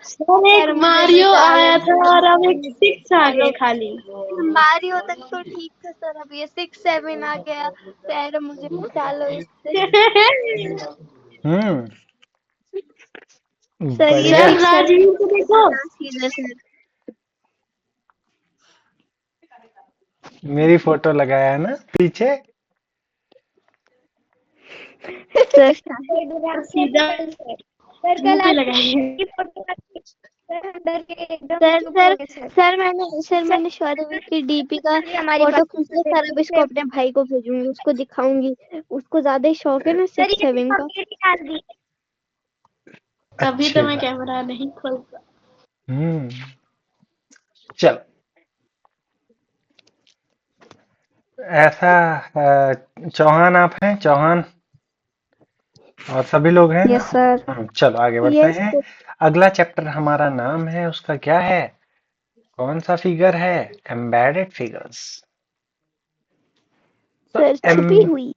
Sir एक sir मुझे Mario भी आया था और अब एक मुझे 6 आ गए निकालो। खाली। मारियो तक तो ठीक था सर, अब ये 6 7 आ गया। सर मुझे बचा लो इससे। हम्म, सर ये बढ़िया। सर 6 7 राजवीर को देखो। सीधा सर। मेरी फोटो लगाया है ना पीछे। सर सीधा सर मुंह कल पे आपकी लगाएंगे। फोटो सर डर के एकदम चुप हो गए सर। सर मैंने शौर्य की डीपी का फोटो खींच लिया सर, अब इसको अपने भाई को भेजूंगी, उसको दिखाऊंगी। उसको ज्यादा ही शौक है ना 6 7 का। तभी तो अच्छी मैं बात। कैमरा नहीं खोलता। हम्म, चलो। ऐसा चौहान आप हैं, चौहान और सभी लोग हैं। Yes sir. चलो आगे बढ़ते यस हैं। अगला चैप्टर हमारा नाम है, उसका क्या है, कौन सा फिगर है, एम्बेडेड फिगर्स। तो सर एम छुपी हुई।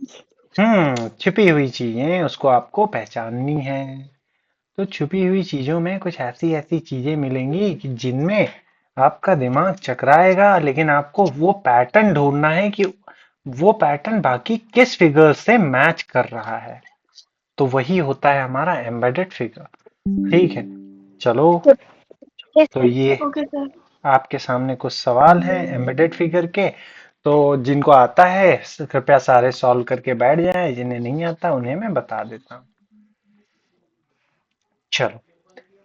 छिपी हुई चीजें उसको आपको पहचाननी है। तो छुपी हुई चीजों में कुछ ऐसी ऐसी चीजें मिलेंगी कि जिनमें आपका दिमाग चकराएगा, लेकिन आपको वो पैटर्न ढूंढना है कि वो पैटर्न बाकी किस फिगर से मैच कर रहा है। तो वही होता है हमारा एम्बेडेड फिगर। ठीक है, चलो। यस तो सर। ये ओके सर। आपके सामने कुछ सवाल हैं एम्बेडेड फिगर के। तो जिनको आता है कृपया सारे सॉल्व करके बैठ जाएं, जिन्हें नहीं आता उन्हें मैं बता देता हूँ। चलो,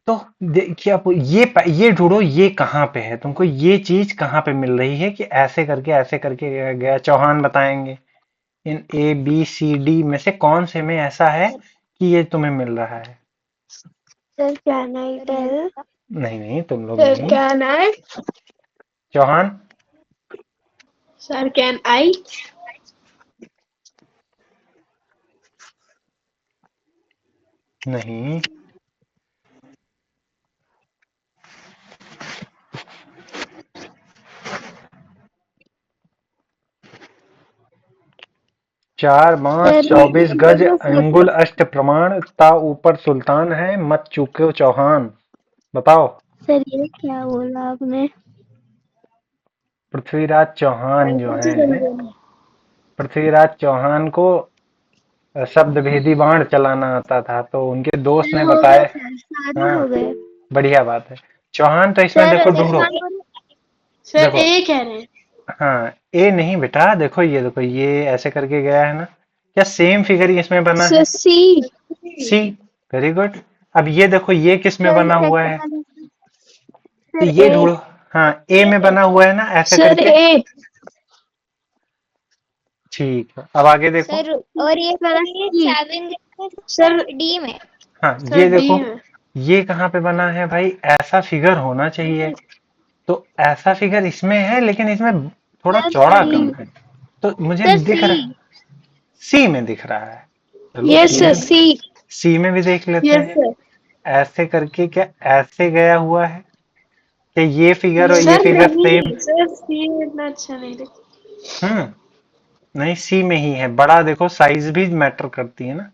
तो देखिए आप ये ढूंढो, ये कहाँ पे है, तुमको ये चीज कहाँ पे मिल रही है कि ऐसे करके गया। चौहान बताएंगे इन ए बी सी डी में से कौन से में ऐसा है कि ये तुम्हें मिल रहा है। Sir can I tell. नहीं नहीं, तुम लोग सर नहीं। Can I. Chauhan. Sir can I. नहीं। चार बांस सर 24 गज अंगुल अष्ट प्रमाण ता ऊपर सुल्तान है, मत चूको चौहान। बताओ। सर ये क्या बोला आपने? पृथ्वीराज चौहान जो कौन सी है, जरूरत है? पृथ्वीराज चौहान को शब्द भेदी बाण चलाना आता था, तो उनके दोस्त सर ने हो गए बताया। सर, सारे हाँ, हो गए। बढ़िया बात है। चौहान तो इसमें सर देखो ढूंढो। चौहान को सर देखो, ए कह रहे हैं। हाँ ए नहीं बेटा, देखो ये, देखो ये ऐसे करके गया है ना, क्या सेम फिगर इसमें बना सर है। सी। सी, वेरी गुड। अब ये देखो ये किस में सर बना हुआ सेकंड है, वाले तो सर ये ए। ढूंढो। हाँ ए में बना हुआ है ना ऐसे सर करके। ए। ठीक है, अब आगे देखो। सर और ये वाला सी। सर डी में। हाँ सर ये डी देखो, है। ये कहाँ पे बना है भाई, ऐसा फिगर होना चाहिए। तो ऐसा फिगर इसमें है, लेकिन इसमें थोड़ा सर चौड़ा सी। कम है। तो मुझे सर दिख सी। रहा, सी में दिख रहा है। चलो यस सर सी। सी में भी देख लेते यस हैं। सर। ऐसे करके क्या ऐसे गया हुआ है, क्या ये फिगर और ये सर फिगर सेम। नहीं, सर सी इतना अच्छा नहीं दिखता। हम्म, नहीं सी में ही है। बड़ा देखो, साइज भी मैटर करती है ना।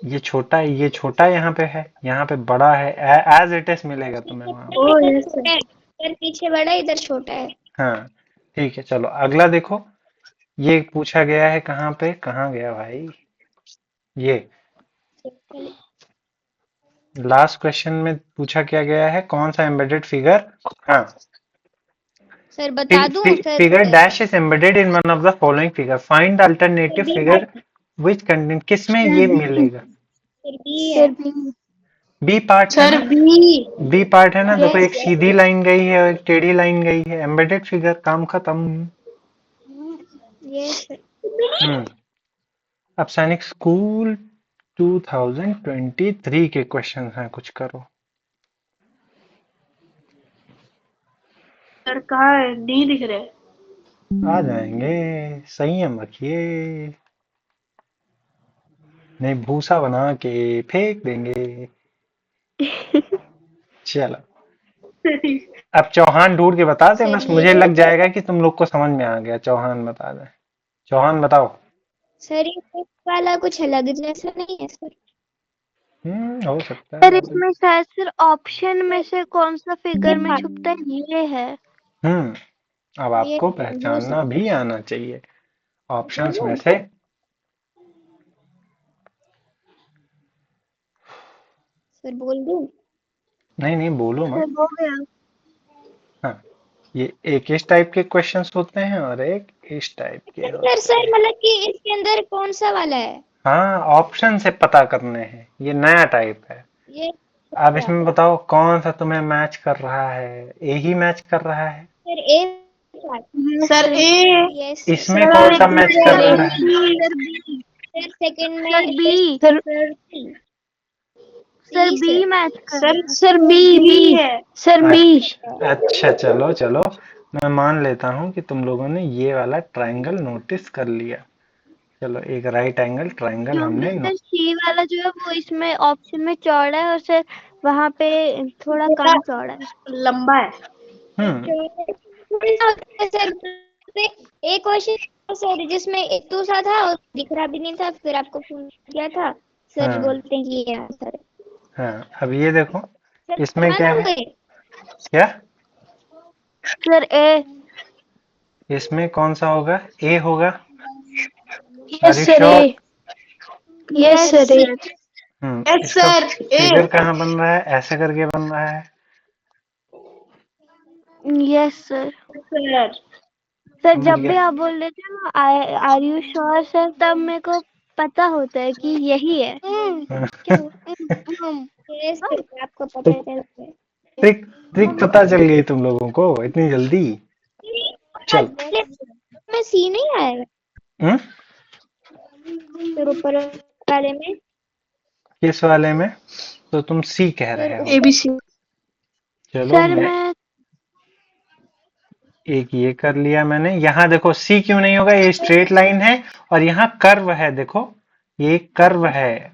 ये छोटा है, ये छोटा यहाँ पे है, यहाँ पे बड़ा है। एज इट इज मिलेगा तुम्हें वहां ओ पे। Yes sir. सर पीछे बड़ा इधर छोटा है। हाँ ठीक है, चलो अगला देखो। ये पूछा गया है कहाँ पे, कहाँ गया भाई ये, लास्ट क्वेश्चन में पूछा क्या गया है, कौन सा एम्बेडेड फिगर। हाँ, सर बता दूं sir? Figure dash is embedded in one of the following figure, find the alternative figure which contain, किसमें सर ये बी। मिलेगा। सर बी है। Sir B. बी पार्ट है सर ना, बी। बी पार्ट है ना। देखो यस एक सीधी लाइन गई है और एक टेढ़ी लाइन गई है, एम्बेडेड फिगर, काम खत्म। Yes sir. हम्म, अब सैनिक स्कूल 2023 के क्वेश्चन हैं, कुछ करो। सर कहाँ है, नहीं दिख रहे। आ जाएंगे, संयम रखिए, नहीं भूसा बना के फेंक देंगे। चलो, अब चौहान ढूंढ के बता दे, सर बस ये मुझे लग जाएगा कि तुम लोग को समझ में आ गया। चौहान बता दे, चौहान बताओ। सर ये वाला कुछ अलग जैसा नहीं है सर? हो सकता सर है। इसमें शायद सिर्फ ऑप्शन में से कौन सा फिगर में छुपता है ये है। अब ये आपको हो पहचानना सकता भी आना चाहिए ऑप्शंस में बोलो। से। सर बोल दूं? नहीं नहीं, बोलो सर मत। हो गया। हाँ, ये एक इस टाइप के क्वेश्चंस होते हैं और एक इस टाइप के सर होते सर हैं। मतलब कि इसके अंदर कौन सा वाला है? हाँ, ऑप्शन से पता करने हैं, ये नया टाइप है। ये अब अच्छा इसमें बताओ कौन सा तुम्हें मैच कर रहा है, ए ही मैच कर रहा है। Sir A. Yes sir sir. A. Yes इसमें सर कौन सा सेकंड मैच कर में रहा है। Sir B. सर सेकंड में sir B. Sir sir C. Sir C B sir. Match कर सर रहा है। सर बी है। Sir B. अच्छा, चलो चलो, मैं मान लेता हूँ कि तुम लोगों ने ये वाला ट्रायंगल नोटिस कर लिया। चलो, एक राइट एंगल ट्रायंगल क्योंकि हमने सर सी वाला जो है वो इसमें ऑप्शन में चौड़ा है और सर वहाँ पे थोड़ा थोड़ा कम चौड़ा है। लंबा है। हम्म सर एक क्वेश्चन सर जिसमें एक दूसरा था और दिख रहा भी नहीं था, फिर आपको फोन किया था, सर हाँ बोलते हैं कि ये आंसर है। हाँ, अब ये देखो, सर इसमें मान क्या हो है, गए। क्या सर ए। इसमें कौन सा होगा, ए होगा। Are yes you sir sure. A. Yes yes sir A. Sir. Yes इसका सर ए। फिगर कहाँ बन रहा है, ऐसे करके बन रहा है। Yes sir. सर सर समझ जब गया। भी आप बोल रहे थे ना आर यू श्योर सर, तब मेरे को पता होता है कि यही है। क्या यस सर आपको पता ट्रिक चल गया। ट्रिक पता चल गई तुम लोगों को इतनी जल्दी। चल। में सी नहीं आएगा हम्म फिर ऊपर वाले में? किस वाले में, तो तुम सी कह फिर रहे हो। A B C. चलो, सर मैं मैं एक ये कर लिया मैंने। यहाँ देखो, सी क्यों नहीं होगा, ये स्ट्रेट लाइन है और यहाँ कर्व है, देखो ये कर्व है।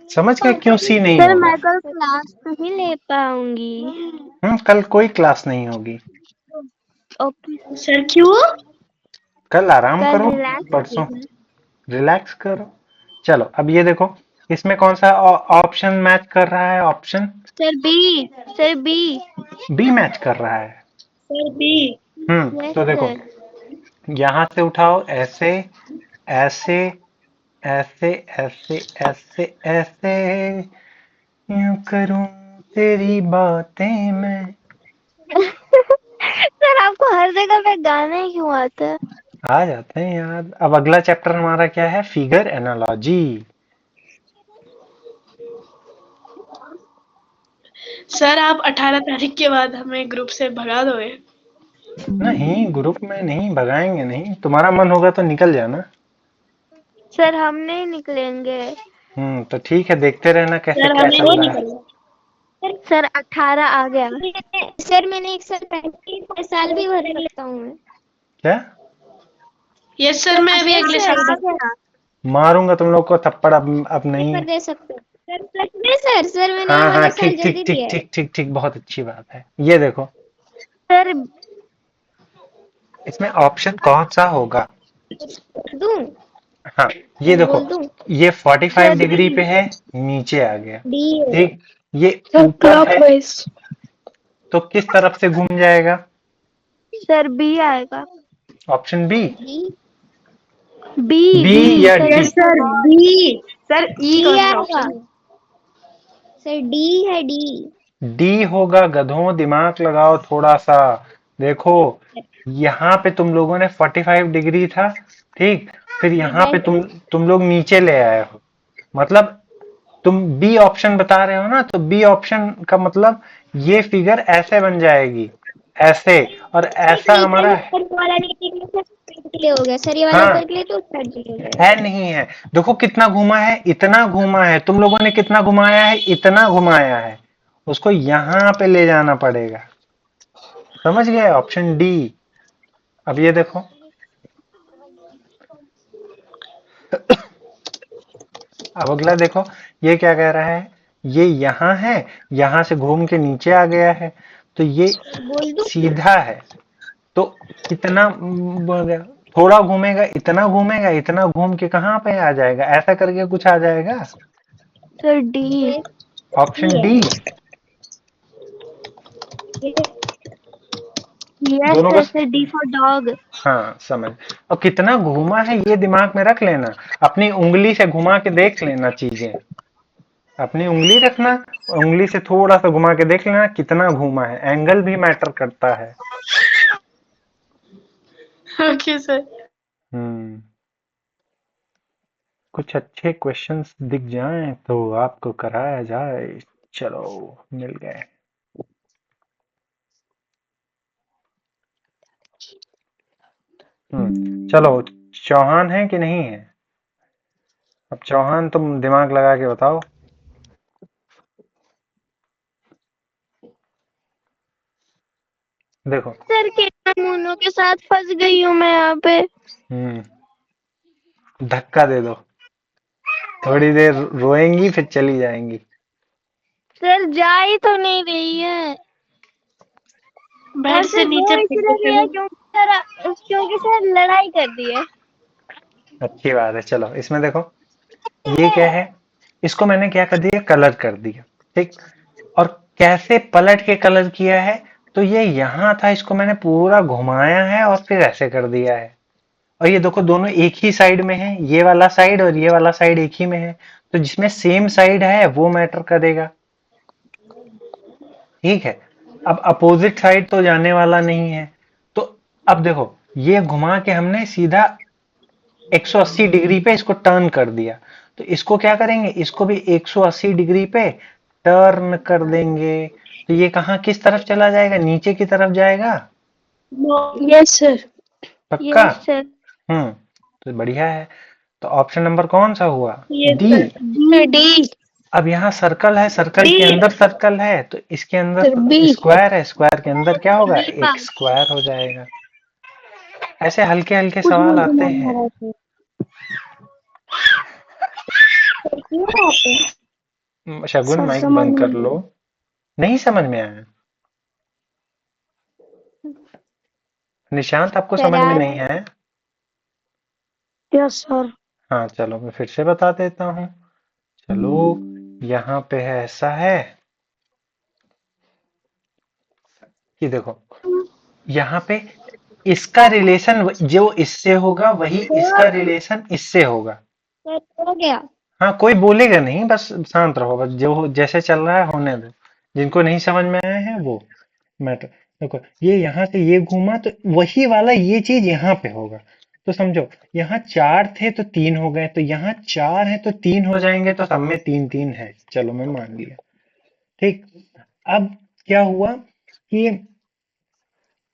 समझ गए क्यों सी नहीं सर होगा। मैं कल क्लास नहीं ले पाऊंगी। कल कोई क्लास नहीं होगी। Okay sir. सर क्यों? कल आराम कल करो, रिलैक्स परसों है। रिलैक्स करो। चलो, अब ये देखो, इसमें कौन सा ऑप्शन मैच कर रहा है, option sir B. Sir B. B match कर रहा है। Sir B. यस तो देखो, सर। यहां से उठाओ, ऐसे ऐसे ऐसे ऐसे ऐसे ऐसे, यूं करूं तेरी बातें मैं। सर आपको हर जगह पे गाने क्यों आते हैं? आ जाते हैं यार। अब अगला चैप्टर हमारा क्या है, फिगर एनालॉजी। सर आप 18 तारीख के बाद हमें ग्रुप से भगा दोगे? नहीं, ग्रुप में नहीं भगाएंगे, नहीं, तुम्हारा मन होगा तो निकल जाना। सर हम नहीं निकलेंगे। तो ठीक है, देखते रहना कैसे सर क्या हमें चल नहीं रहा है। निकलना। सर 18 आ गया। सर मैंने एक साल पहले साल भी भर लेता हूँ मैं। क्या, यस सर सर मैं अभी अगले 18 साल आ का। गया। मारूंगा तुम लोग को थप्पड़, अब नहीं। पेपर दे सकते हो सर, सच में सर, सर मैंने ये हाँ हाँ, वाला साल ठीक ठीक जल्दी ठीक दिया है। ठीक ठीक ठीक, बहुत अच्छी बात है। ये देखो, सर इसमें ऑप्शन कौन सा होगा। दूं? हाँ, ये सर देखो, बोल दूं? ये 45 सर डिग्री पे बी। है, नीचे आ गया। डी है। ठीक, ये सर ऊपर है, क्लॉकवाइज। तो किस तरफ से घूम जाएगा, सर बी आएगा। Option B. D. B B B या sir D. Yes sir B. Sir E D कौन सा आएगा ऑप्शन है? सर, डी है डी। डी होगा, गधों, दिमाग लगाओ थोड़ा सा। देखो, यहाँ पे तुम लोगों ने 45 डिग्री था, ठीक, फिर यहाँ पे तुम लोग नीचे ले आए हो, मतलब तुम बी ऑप्शन बता रहे हो ना, तो बी ऑप्शन का मतलब ये फिगर ऐसे बन जाएगी, ऐसे, और ऐसा हमारा सर वाला नीचे के लिए सर डिले हो गया सर, ये वाला हाँ ऊपर के लिए तो सर डिले हो है, जाएगा। नहीं है। देखो कितना घुमा है, इतना घुमा है, तुम लोगों ने कितना घुमाया है, इतना घुमाया है, उसको यहाँ पे ले जाना पड़ेगा। समझ गए, ऑप्शन डी। अब ये देखो, अब अगला देखो, ये क्या कह रहा है, ये यहाँ है, यहाँ से घूम के नीचे आ गया है, तो ये बोल दूं? सीधा है, तो कितना बढ़ गया, थोड़ा घूमेगा, इतना घूम के कहाँ पे आ जाएगा, ऐसा करके कुछ आ जाएगा। Sir D. ये ऑप्शन है। डी। यस दोनों का सर, डी फॉर डॉग। हाँ समझ। और कितना घूमा है ये दिमाग में रख लेना, अपनी उंगली से घुमा के देख लेना चीजें, अपनी उंगली रखना, उंगली से थोड़ा सा घुमा के देख लेना कितना घूमा है, एंगल भी मैटर करता है। Okay sir. हम्म। कुछ अच्छे क्वेश्चंस दिख जाएं तो आपको कराया जाए। चलो, मिल गए। चलो, चौहान है कि नहीं है? अब चौहान तुम दिमाग लगा के बताओ। देखो। सर के नमूनों के साथ फंस गई हूँ मैं यहाँ पे। धक्का दे दो, थोड़ी देर रोएंगी फिर चली जाएंगी। सर जा ही तो नहीं रही है। बेड से नीचे फेंक के चलो। क्योंकि सर लड़ाई कर दी है। अच्छी बात है। चलो इसमें देखो, ये क्या है, इसको मैंने क्या कर दिया, कलर कर दिया। ठीक। और कैसे पलट के कलर किया है, तो ये यहाँ था, इसको मैंने पूरा घुमाया है और फिर ऐसे कर दिया है। और ये देखो दोनों एक ही साइड में है, ये वाला साइड और ये वाला साइड एक ही में है, तो जिसमें सेम साइड है वो मैटर करेगा। ठीक है। अब अपोजिट साइड तो जाने वाला नहीं है, तो अब देखो ये घुमा के हमने सीधा 180 डिग्री पे इसको टर्न कर दिया, तो इसको क्या करेंगे, इसको भी 180 डिग्री पे टर्न कर देंगे, तो ये कहाँ किस तरफ चला जाएगा, नीचे की तरफ जाएगा। Yes sir. पक्का। Yes sir. तो बढ़िया है। तो ऑप्शन नंबर कौन सा हुआ, यस डी। सर। डी। अब यहाँ सर्कल है, सर्कल के अंदर सर्कल है, तो इसके अंदर सर बी। स्क्वायर है, स्क्वायर के अंदर क्या होगा, बी का। एक स्क्वायर हो जाएगा। ऐसे हल्के हल्के सवाल आते हैं। शगुन सर माइक समझ बंद कर नहीं। लो। नहीं समझ में आया? निशांत आपको समझ में नहीं है? Yes sir. हाँ चलो मैं फिर से बता देता हूँ। चलो, यहाँ पे है, ऐसा है कि देखो यहाँ पे इसका रिलेशन जो इससे होगा वही इसका रिलेशन इससे होगा। हो गया। हाँ कोई बोलेगा नहीं, बस शांत रहो, बस जो जैसे चल रहा है होने दो, जिनको नहीं समझ में आया है वो मैटर। देखो ये यहाँ से ये घूमा तो वही वाला ये चीज यहाँ पे होगा, तो समझो यहाँ 4 थे तो 3 हो गए, तो यहाँ 4 है तो 3 हो जाएंगे, तो सब में 3 3 है, चलो मैं मान लिया। ठीक। अब क्या हुआ कि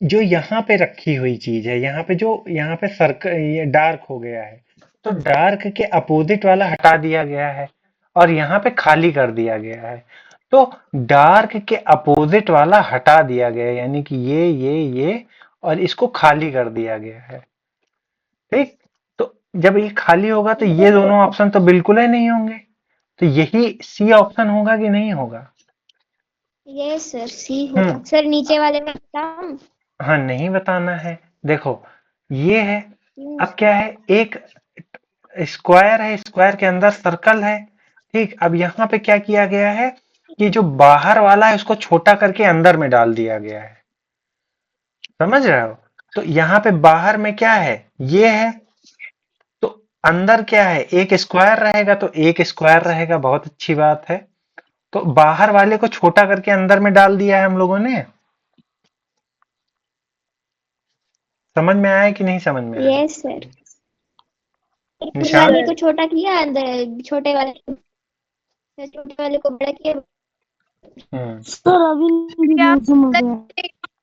जो यहाँ पे रखी हुई चीज है, यहाँ पे जो यहाँ पे सर्कल ये डार्क हो गया है, तो डार्क के अपोजिट वाला हटा दिया गया है और यहाँ पे खाली कर दिया गया है, तो डार्क के अपोजिट वाला हटा दिया गया है, यानी कि ये और इसको खाली कर दिया गया है। ठीक। तो जब ये खाली होगा तो ये दोनों ऑप्शन तो बिल्कुल ही नहीं होंगे, तो यही सी ऑप्शन होगा कि नहीं होगा? यस सर, सी होगा। सर नीचे वाले में बताऊं? हाँ नहीं बताना है। देखो ये है, अब क्या है, एक स्क्वायर है, स्क्वायर के अंदर सर्कल है। ठीक। अब यहाँ पे क्या किया गया है कि जो बाहर वाला है उसको छोटा करके अंदर में डाल दिया गया है, समझ रहे हो? तो यहाँ पे बाहर में क्या है, ये है, तो अंदर क्या है, एक स्क्वायर रहेगा, तो एक स्क्वायर रहेगा, बहुत अच्छी बात है। तो बाहर वाले को छोटा करके अंदर में डाल दिया है हम लोगों ने। समझ में आया कि नहीं समझ में आया? Yes sir. ऊपर निशान। वाले को छोटा किया, अंदर छोटे वाले को बड़ा किया। हम्म सर अभी क्या नहीं समझ में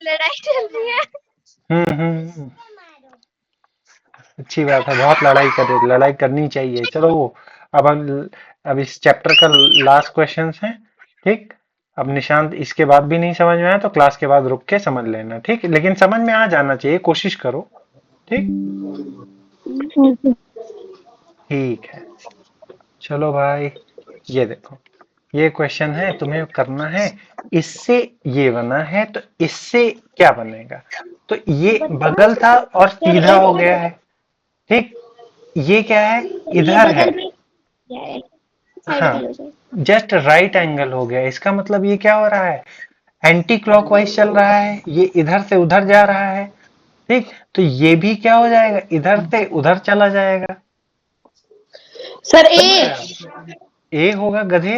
लड़ाई चल रही है? हम्म। अच्छी बात है, बहुत लड़ाई करनी चाहिए। चलो वो अब इस चैप्टर का लास्ट क्वेश्चन है। ठीक। अब निशांत इसके बाद भी नहीं समझ में आया तो क्लास के बाद रुक के समझ लेना, ठीक, लेकिन समझ में आ जाना चाहिए, कोशिश करो। ठीक। आया। ठीक है। चलो भाई, ये देखो, ये क्वेश्चन है, तुम्हें करना है, इससे ये बना है तो इससे क्या बनेगा, तो ये बगल था और सीधा हो गया है, ठीक, ये क्या है, ये इधर है। बगल में है, साइड हाँ, की हो जाए। जस्ट राइट एंगल हो गया। इसका मतलब ये क्या हो रहा है, एंटी क्लॉकवाइज चल रहा है, ये इधर से उधर जा रहा है। ठीक, तो ये भी क्या हो जाएगा, इधर से उधर चला जाएगा। सर समझ रहे ए। हैं? ए होगा गधे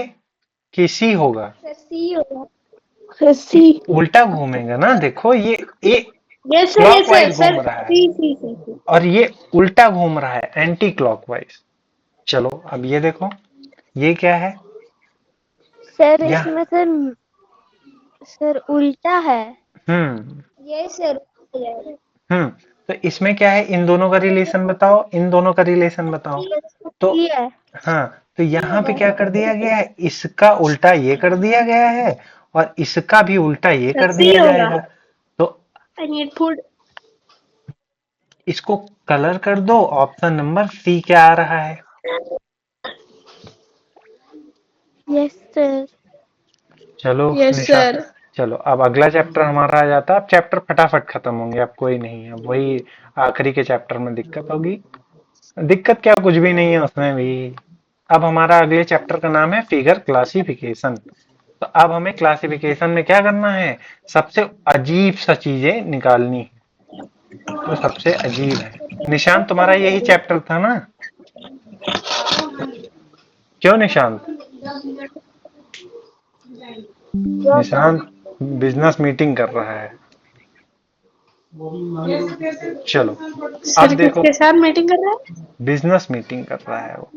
कि सी होगा? सर सी होगा। सी। उल्टा घूमेगा ना, देखो ये A yes sir, yes sir, clockwise घूम सर रहा है सी सी सी। और ये उल्टा घूम रहा है, एंटी क्लॉकवाइज। चलो अब ये देखो, ये क्या है, सर या इसमें सर उल्टा है। हम्म ये सर हो जाएगा। हम्म तो इसमें क्या है, इन दोनों का रिलेशन बताओ, इन दोनों का रिलेशन बताओ। तो ये है। हाँ, तो सी यहाँ पे होगा। क्या कर दिया गया है, इसका उल्टा ये कर दिया गया है और इसका भी उल्टा ये सर कर सी दिया होगा। जाएगा। तो आई नीड फूड। इसको कलर कर दो, ऑप्शन नंबर सी क्या आ रहा है। Yes sir. चलो यस निशा, सर। चलो अब अगला चैप्टर हमारा आ जाता है। अब चैप्टर फटाफट खत्म होंगे, अब कोई नहीं है, अब वही आखिरी के चैप्टर में दिक्कत होगी। दिक्कत क्या, कुछ भी नहीं है उसमें भी। अब हमारा अगले चैप्टर का नाम है फिगर क्लासिफिकेशन। तो अब हमें क्लासिफिकेशन में क्या करना है, सबसे अजीब सा चीजें निकालनी है। तो सबसे अजीब है, निशांत तुम्हारा यही चैप्टर था ना? क्यों निशांत? निशांत बिजनेस मीटिंग कर रहा है। चलो सर अब देखो, किसके साथ मीटिंग कर रहा है? बिजनेस मीटिंग कर रहा है वो।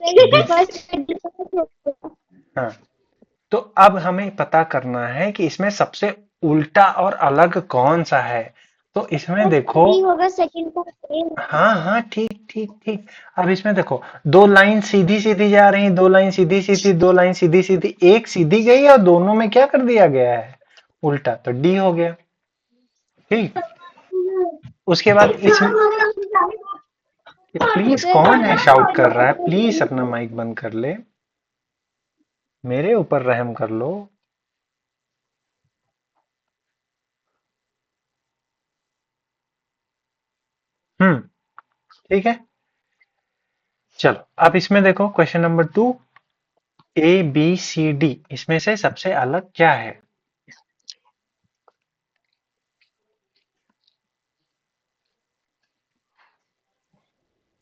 बिज फर्स्ट हाँ, तो अब हमें पता करना है कि इसमें सबसे उल्टा और अलग कौन सा है। तो इसमें देखो, सी होगा, सेकंड का ए। हाँ हाँ, ठीक ठीक ठीक। अब इसमें देखो, दो लाइन सीधी सीधी जा रही, दो लाइन सीधी सीधी, दो लाइन सीधी सीधी, एक सीधी गई और दोनों में क्या कर दिया गया है, उल्टा, तो डी हो गया। ठीक, उसके बाद इसमें प्लीज, सर कौन है शाउट कर रहा है, प्लीज अपना माइक बंद कर ले, मेरे ऊपर रहम कर लो। ठीक है, चलो अब इसमें देखो, question number 2, A B C D, इसमें से सबसे अलग क्या है?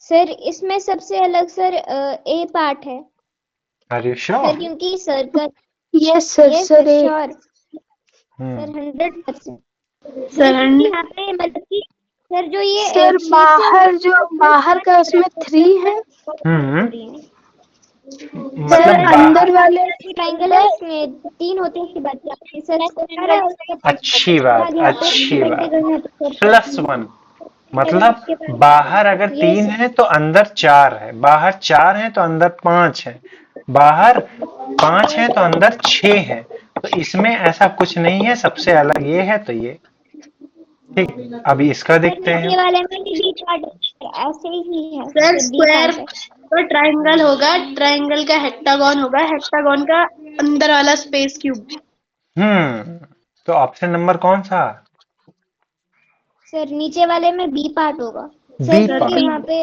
सर इसमें सबसे अलग सर ए पार्ट है आर यू सर, श्योर? क्योंकि सर्कल। यस सर, ये सर ए। श्योर सर, हम्म 100%। सर क्योंकि यहाँ पे मतलब कि सर जो ये सर थ्री से बाहर का उसमें 3 है। हम्म सर मतलब अंदर बाहर, वाले ट्राइंगल है, उसमें 3 होते हैं, उसके बाद सर स्क्वायर है, उसके अच्छी बात, बाद यहाँ पे अच्छी बात, पेंटागन है, तो सर +1। मतलब उसके बाद बाहर अगर ये 3 सर। है तो अंदर 4 है, बाहर 4 है तो अंदर 5 है, बाहर 5 है तो अंदर 6 है। तो इसमें ऐसा कुछ नहीं है, सबसे अलग ये है, तो ये ठीक। अभी इसका सर देखते हैं। नीचे वाले में भी पार्ट ऐसे ही है, sir sir B square part है। तो ट्रायंगल होगा, ट्रायंगल का हेक्टागन होगा, हेक्टागन का अंदर वाला स्पेस क्यूब। तो ऑप्शन नंबर कौन सा? सर नीचे वाले में बी पार्ट होगा सर, बी सर क्योंकि पार्ट। बी। वहाँ पे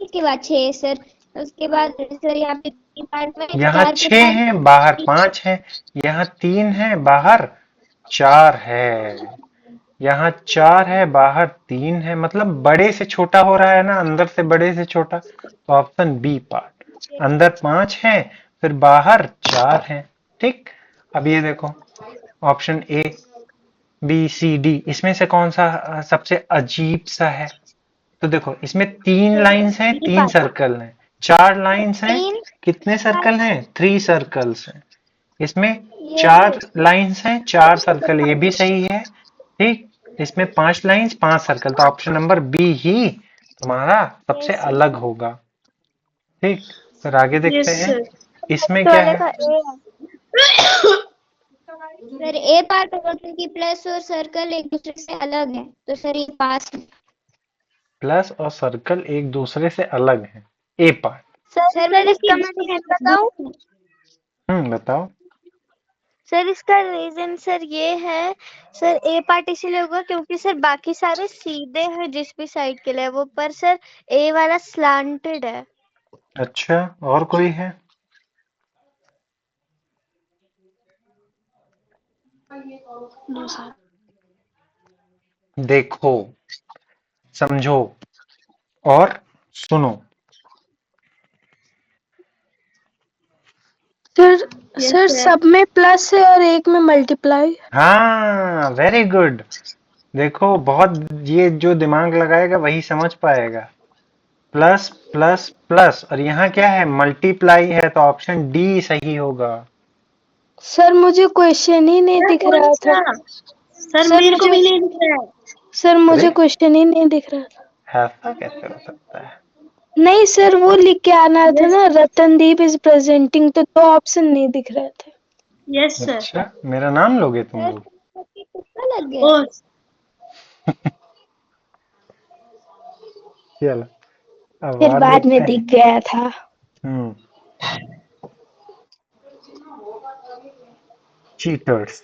उसके बाद 6 सर, उसके बाद सर यहाँ पे बी पार्ट में यहाँ 4 के 6 बाद है, बाहर 5 है, यहाँ 3 है, बाहर 4 है, यहाँ 4 है, बाहर 3 है, मतलब बड़े से छोटा हो रहा है ना, अंदर से बड़े से छोटा, तो ऑप्शन बी पार्ट। अंदर 5 है, फिर बाहर 4 है। ठीक, अब ये देखो, option A B C D, इसमें से कौन सा सबसे अजीब सा है? तो देखो, इसमें 3 सर लाइंस हैं, बी 3 पार्ट सर्कल हैं, 4 लाइंस हैं, 3 कितने सर्कल हैं, 3 सर्कल्स हैं। इसमें ये 4 लाइंस हैं, 4 सर्कल, ये भी सही है। ठीक, इसमें 5 लाइंस, 5 सर्कल, तो ऑप्शन नंबर बी ही तुम्हारा सबसे यस सर। अलग होगा। ठीक, फिर आगे देखते यस हैं, सर। इसमें तो क्या वाले है? का ए है। सर ए पार्ट होगा, क्योंकि प्लस और सर्कल एक दूसरे से अलग है, तो सर ये पास है। प्लस और सर्कल एक दूसरे से अलग है, ए पार्ट। सर सर सर मतलब इसका कि मैं रीजन बताऊं? बताओ। सर इसका रीजन सर ये है सर, ए पार्ट इसलिए होगा क्योंकि सर बाकी सारे सीधे हैं जिस भी साइड के लिए वो, पर सर ए वाला स्लांटेड है। अच्छा, और कोई है? No sir. देखो, समझो और सुनो। Sir yes sir sir. सब में प्लस है और एक में मल्टीप्लाई। हाँ, वेरी गुड। देखो, बहुत, ये जो दिमाग लगाएगा वही समझ पाएगा। प्लस प्लस प्लस, और यहाँ क्या है? मल्टीप्लाई है, तो ऑप्शन डी सही होगा। सर मुझे क्वेश्चन ही नहीं सर दिख कौन रहा था। सा? सर सर मेरे को मुझे भी नहीं दिख रहा है। सर अरे, मुझे क्वेश्चन ही नहीं दिख रहा था। ऐसा कैसे हो सकता है? नहीं सर, वो लिख के आना था यस ना, रतनदीप इज प्रेजेंटिंग, तो दो ऑप्शन नहीं दिख रहा था। Yes sir. अच्छा, मेरा नाम लोगे तुम सर लोग? तुक्का लग गया। ओ चलो, अब फिर और बाद में देखते दिख हैं। गया था। हम्म। चीटर्स।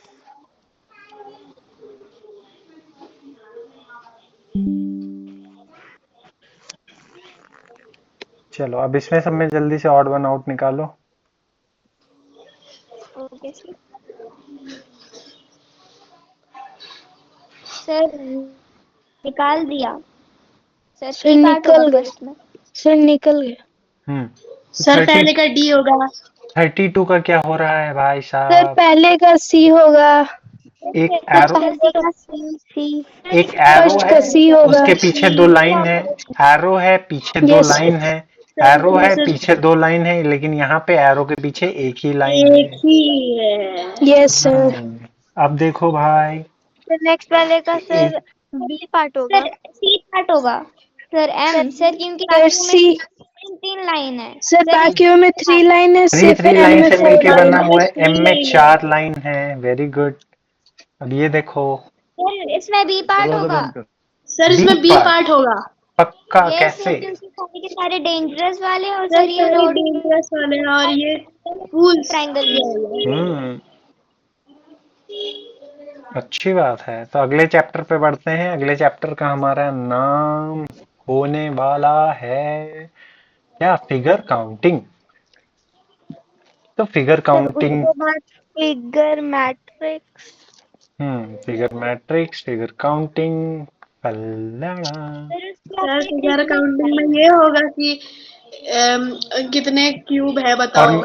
चलो, अब इसमें सब में जल्दी से ऑड वन आउट निकालो। Okay sir. सर निकाल दिया। सर सर सी पार्ट होगा निकल गए। फर्स्ट में। सर निकल गए। सर 30 पहले का डी होगा। 32 का क्या हो रहा है भाई सर साहब? पहले का सी होगा। एक सर एरो, पहले का सी एक एरो फर्स्ट है, का सी होगा। उसके पीछे दो लाइन है। एरो है, पीछे दो यस लाइन है। सर एरो है, सर पीछे दो लाइन है, लेकिन यहाँ पे एरो के पीछे एक ही लाइन एक है। ही है। Yes sir. अब देखो भाई। सर नेक्स्ट वाले का एक, सर बी पार्ट होगा। सर सी पार्ट होगा। सर एम सर क्योंकि सर बाकियों में सी। तीन तीन लाइन है। सर सर बाकियों में 3 लाइन है, थ्री सिर्फ थ्री एम लाइन में से 4 मिलके लाइन बना है। हुआ है, एम थ्री में लाइन है। 4 लाइन है। Very good. अब ये देखो, सर इसमें बी पार्ट होगा। सर बी इसमें बी पार्ट पार्ट होगा। पक्का? ये सर कैसे? क्योंकि सारे के सारे डेंजरस वाले हैं और सर सर ये सारे रोड डेंजरस वाले हैं और ये फूल्स ट्रायंगल भी है। हम्म, अच्छी बात है। तो अगले चैप्टर पे बढ़ते हैं। अगले चैप्टर का हमारा नाम होने वाला है क्या? Figure counting. तो फिगर सर काउंटिंग, उसके बाद figure matrix. Figure matrix, figure counting, फलाना। सर उसके सर बाद फिगर ट्रिक काउंटिंग में में ये होगा कि कितने क्यूब है और बताओ।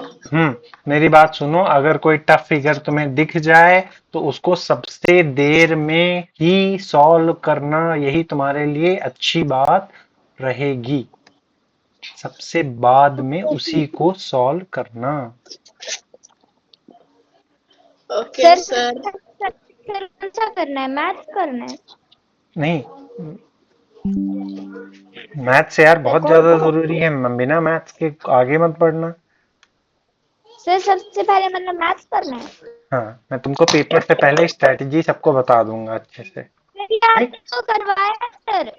मेरी बात सुनो, अगर कोई टफ फिगर तुम्हें दिख जाए तो उसको सबसे देर में ही सॉल्व करना, यही तुम्हारे लिए अच्छी बात रहेगी। सबसे बाद में उसी को सॉल्व करना। Okay sir sir. सर कौन सा करना है मैथ्स करना है। नहीं, मैथ्स यार सर बहुत कौन ज्यादा सा जरूरी है। बिना मैथ्स के आगे मत बढ़ना। सर सबसे पहले मतलब मैथ्स करना है। हाँ, मैं तुमको पेपर से पहले स्ट्रेटजी सबको बता दूंगा अच्छे से। सर ये ठीक। आपने तो करवाया है सर।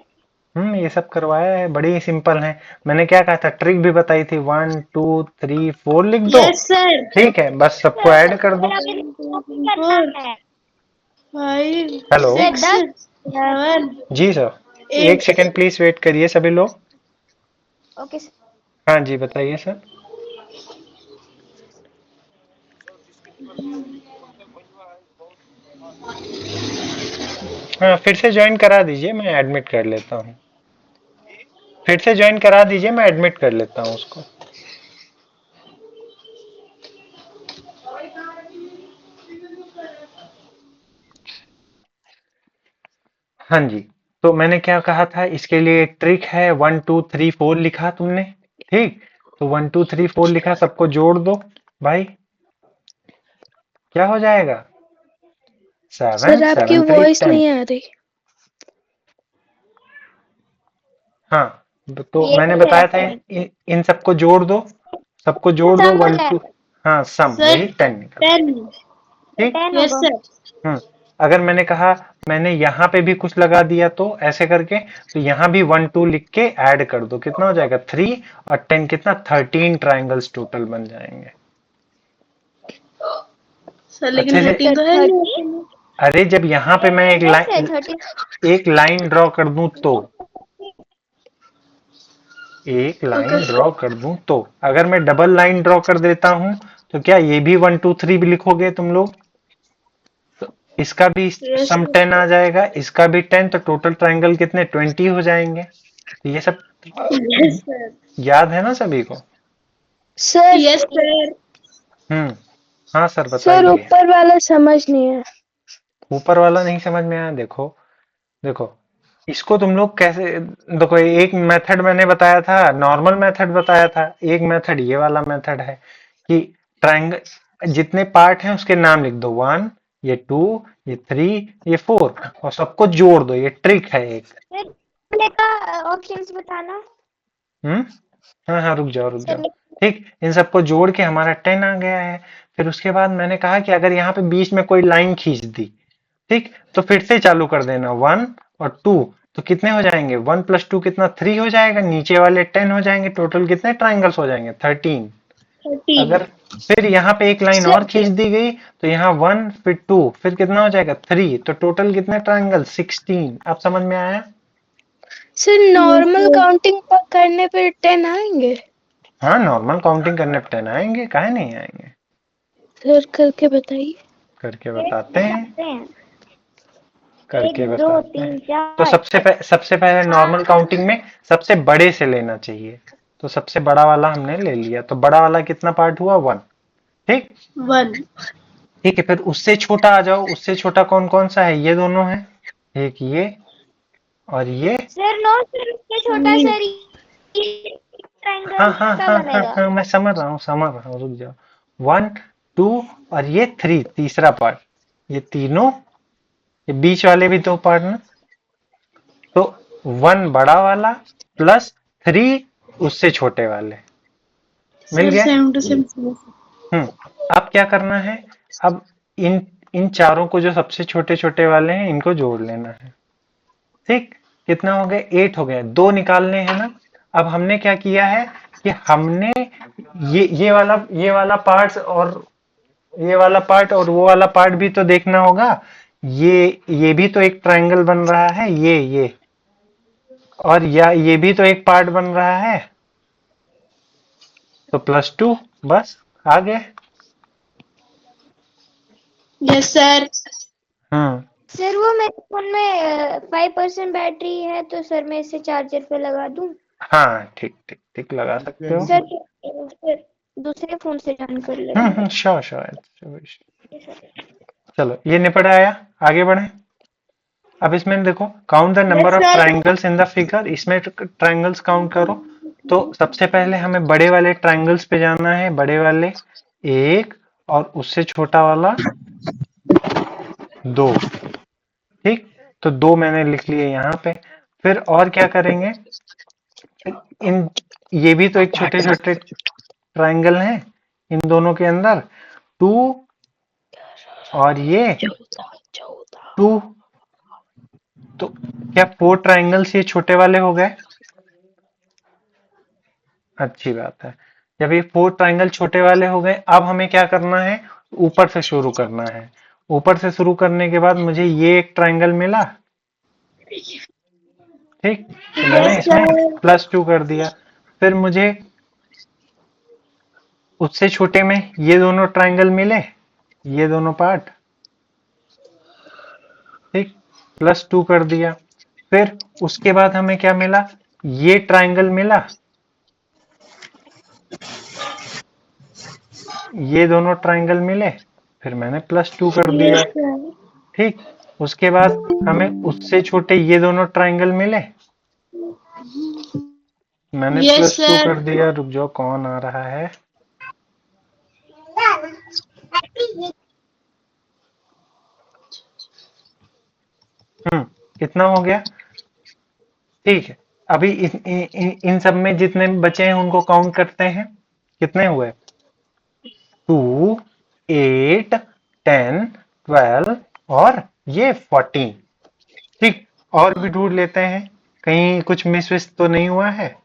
ये सब करवाया है, बड़ी ही सिंपल है। मैंने क्या कहा था? ट्रिक भी बताई थी, 1 2 3 4 लिख दो। Yes sir. ठीक है, बस सबको सर ऐड कर दो। सर अभी 1 2 कॉपी 3 करना 4 है। 5 हेलो। 6 सर 10। 7 जी सर, एक 8। सेकेंड प्लीज वेट करिए सभी लोग। Okay sir. हाँ जी, बताइए सर। हाँ, फिर से ज्वाइन करा दीजिए, मैं एडमिट कर लेता हूँ। फिर से ज्वाइन करा दीजिए, मैं एडमिट कर लेता हूँ उसको। हाँ जी। तो मैंने क्या कहा था? इसके लिए एक ट्रिक है। 1 2 3 4 लिखा तुमने, ठीक? तो 1 2 3 4 लिखा, सबको जोड़ दो भाई। क्या हो जाएगा? सेवन सर आपकी सेवन थ्री वॉइस 10। नहीं आ रही। हाँ, तो ये मैंने भी है बताया था, सर। इन सबको जोड़ दो। सबको जोड़ दो, सम हो वन टू। जाएगा। हाँ, सम, सर वही 10 निकल। 10। सर ठीक। 10 यस होगा। सर। हम्म अगर मैंने कहा, मैंने यहाँ पे भी कुछ लगा दिया तो ऐसे करके, तो यहाँ भी 1 2 लिख के ऐड कर दो। कितना हो जाएगा? 3 और 10 कितना? 13 ट्राइंगल्स टोटल बन जाएंगे। सर लेकिन अच्छे से 13 तो है नहीं। अरे जब यहाँ पे मैं कैसे 30? एक लाइन ड्रॉ कर दूं तो एक लाइन ओके ड्रॉ कर दूं तो अगर मैं डबल लाइन ड्रॉ कर देता हूं तो क्या ये भी 1 2 3 भी लिखोगे तुम लोग? तो इसका भी यस सम 10 आ जाएगा, इसका भी 10, तो टोटल ट्रायंगल कितने 20 हो जाएंगे। तो ये सब सर। याद है ना सभी को? Sir yes sir. हम्म। हाँ सर सर बताइए। ऊपर वाला समझ नहीं है। ऊपर वाला नहीं समझ में आया? देखो देखो, इसको तुम लोग कैसे, देखो एक मेथड मैंने बताया था, नॉर्मल मेथड बताया था, एक मेथड ये वाला मेथड है कि ट्रायंगल जितने पार्ट हैं उसके नाम लिख दो, 1, ये 2, ये 3, ये 4, और सबको जोड़ दो। ये ट्रिक है एक। सर पहले का ऑप्शंस बताना। हम्म। हाँ हाँ, रुक जाओ रुक सर जाओ। ठीक, इन सबको जोड़ के हमारा 10 आ गया है। फिर उसके बाद मैंने कहा कि अगर यहाँ पे बीच में कोई लाइन खींच दी, ठीक, तो फिर से चालू कर देना 1 और 2, तो कितने हो जाएंगे? 1 + 2 कितना? 3 हो जाएगा। नीचे वाले 10 हो जाएंगे। टोटल कितने ट्राइंगल्स हो जाएंगे? 13। 13। अगर फिर यहाँ पे एक लाइन और सर खींच दी गई तो यहाँ 1 फिर 2 फिर कितना हो जाएगा? 3। तो टोटल कितने ट्राइंगल? 16। अब समझ में आया? सर नॉर्मल काउंटिंग करने पे 10 आएंगे? हाँ, नॉर्मल काउंटिंग करने पे 10 आएंगे, काहे नहीं आएंगे? सर करके बताइए। करके एक बताते हैं। बताते हैं। एक करके दो बताते तीन हैं। तो चार सबसे पहले नॉर्मल पाँच। काउंटिंग में सबसे बड़े से लेना चाहिए। तो सबसे बड़ा वाला हमने ले लिया, तो बड़ा वाला कितना पार्ट हुआ? 1। ठीक। 1। ठीक है, फिर उससे छोटा आ जाओ। उससे छोटा कौन कौन सा है? ये दोनों है, एक ये और ये। सर नो सर, उससे छोटा सर ये हाँ ट्रायंगल हाँ का हाँ हाँ बनेगा। हाँ, मैं समझ रहा हूँ, रुक जाओ। 1 2 और ये 3, तीसरा पार्ट। ये तीनों, ये बीच वाले भी 2 पार्ट ना। तो 1 बड़ा वाला प्लस 3 उससे छोटे वाले, मिल सर गया। Same to same. अब क्या करना है? अब इन इन चारों को, जो सबसे छोटे छोटे वाले हैं, इनको जोड़ लेना है। ठीक, कितना हो गए? 8 हो गए। 2 निकालने हैं ना। अब हमने क्या किया है कि हमने ये वाला पार्ट और ये वाला पार्ट और वो वाला पार्ट भी तो देखना होगा। ये भी तो एक ट्रायंगल बन रहा है, ये और या ये भी तो एक पार्ट बन रहा है। तो +2, बस आ गए। Yes sir. हम्म। सर वो मेरे फोन में 5% बैटरी है, तो सर मैं इसे चार्जर पे लगा दूं? हाँ, ठीक ठीक ठीक, लगा सकते हो। सर दूसरे फोन से ज्वाइन कर लेना। Sure sure. चलो, ये निपट आया। आगे बढ़े। अब इसमें देखो, count the yes number of sir. Triangles in the figure. इसमें ट्राइंगल्स काउंट करो। तो सबसे पहले हमें बड़े वाले ट्राइंगल्स पे जाना है। बड़े वाले 1 और उससे छोटा वाला 2। ठीक, तो 2 मैंने लिख लिए यहाँ पे। फिर और क्या करेंगे? इन ये भी तो एक छोटे छोटे ट्राइंगल हैं, इन दोनों के अंदर 2 और ये 2। तो क्या 4 ट्राइंगल्स ये छोटे वाले हो गए? अच्छी बात है। जब ये 4 ट्राइंगल छोटे वाले हो गए, अब हमें क्या करना है? ऊपर से शुरू करना है। ऊपर से शुरू करने के बाद मुझे ये एक ट्राइंगल मिला। ठीक, तो मैंने यस इसमें सर। +2 कर दिया। फिर मुझे उससे छोटे में ये दोनों ट्राइंगल मिले, ये दोनों पार्ट। ठीक, +2 कर दिया। फिर उसके बाद हमें क्या मिला? ये ट्राइंगल मिला, ये दोनों ट्राइंगल मिले। फिर मैंने +2 कर दिया। Yes sir. ठीक, उसके बाद हमें उससे छोटे ये दोनों ट्राइंगल मिले, मैंने यस +2 सर। कर दिया। रुक जाओ, कौन आ रहा है? कितना हो गया? ठीक है, अभी इन सब में जितने बचे हैं उनको काउंट करते हैं। कितने हुए? 2 8 10 12 और ये 14। ठीक, और भी ढूंढ लेते हैं, कहीं कुछ मिस विस तो नहीं हुआ है।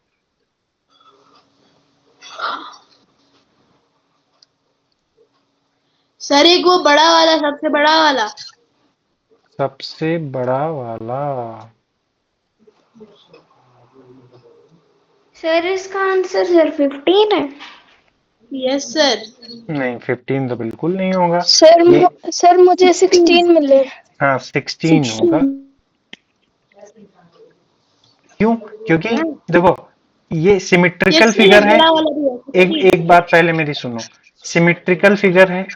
सर एक वो बड़ा वाला, सबसे बड़ा वाला। सबसे बड़ा वाला। सर इसका आंसर सर 15 है। Yes sir. नहीं, 15 तो बिल्कुल नहीं होगा। सर ये सर मुझे 16 मिले। हाँ 16 होगा। क्यों? क्योंकि देखो ये सिमेट्रिकल यस सर, फिगर है। बड़ा वाला भी है एक 16। एक बात पहले मेरी सुनो। सिमेट्रिकल फिगर है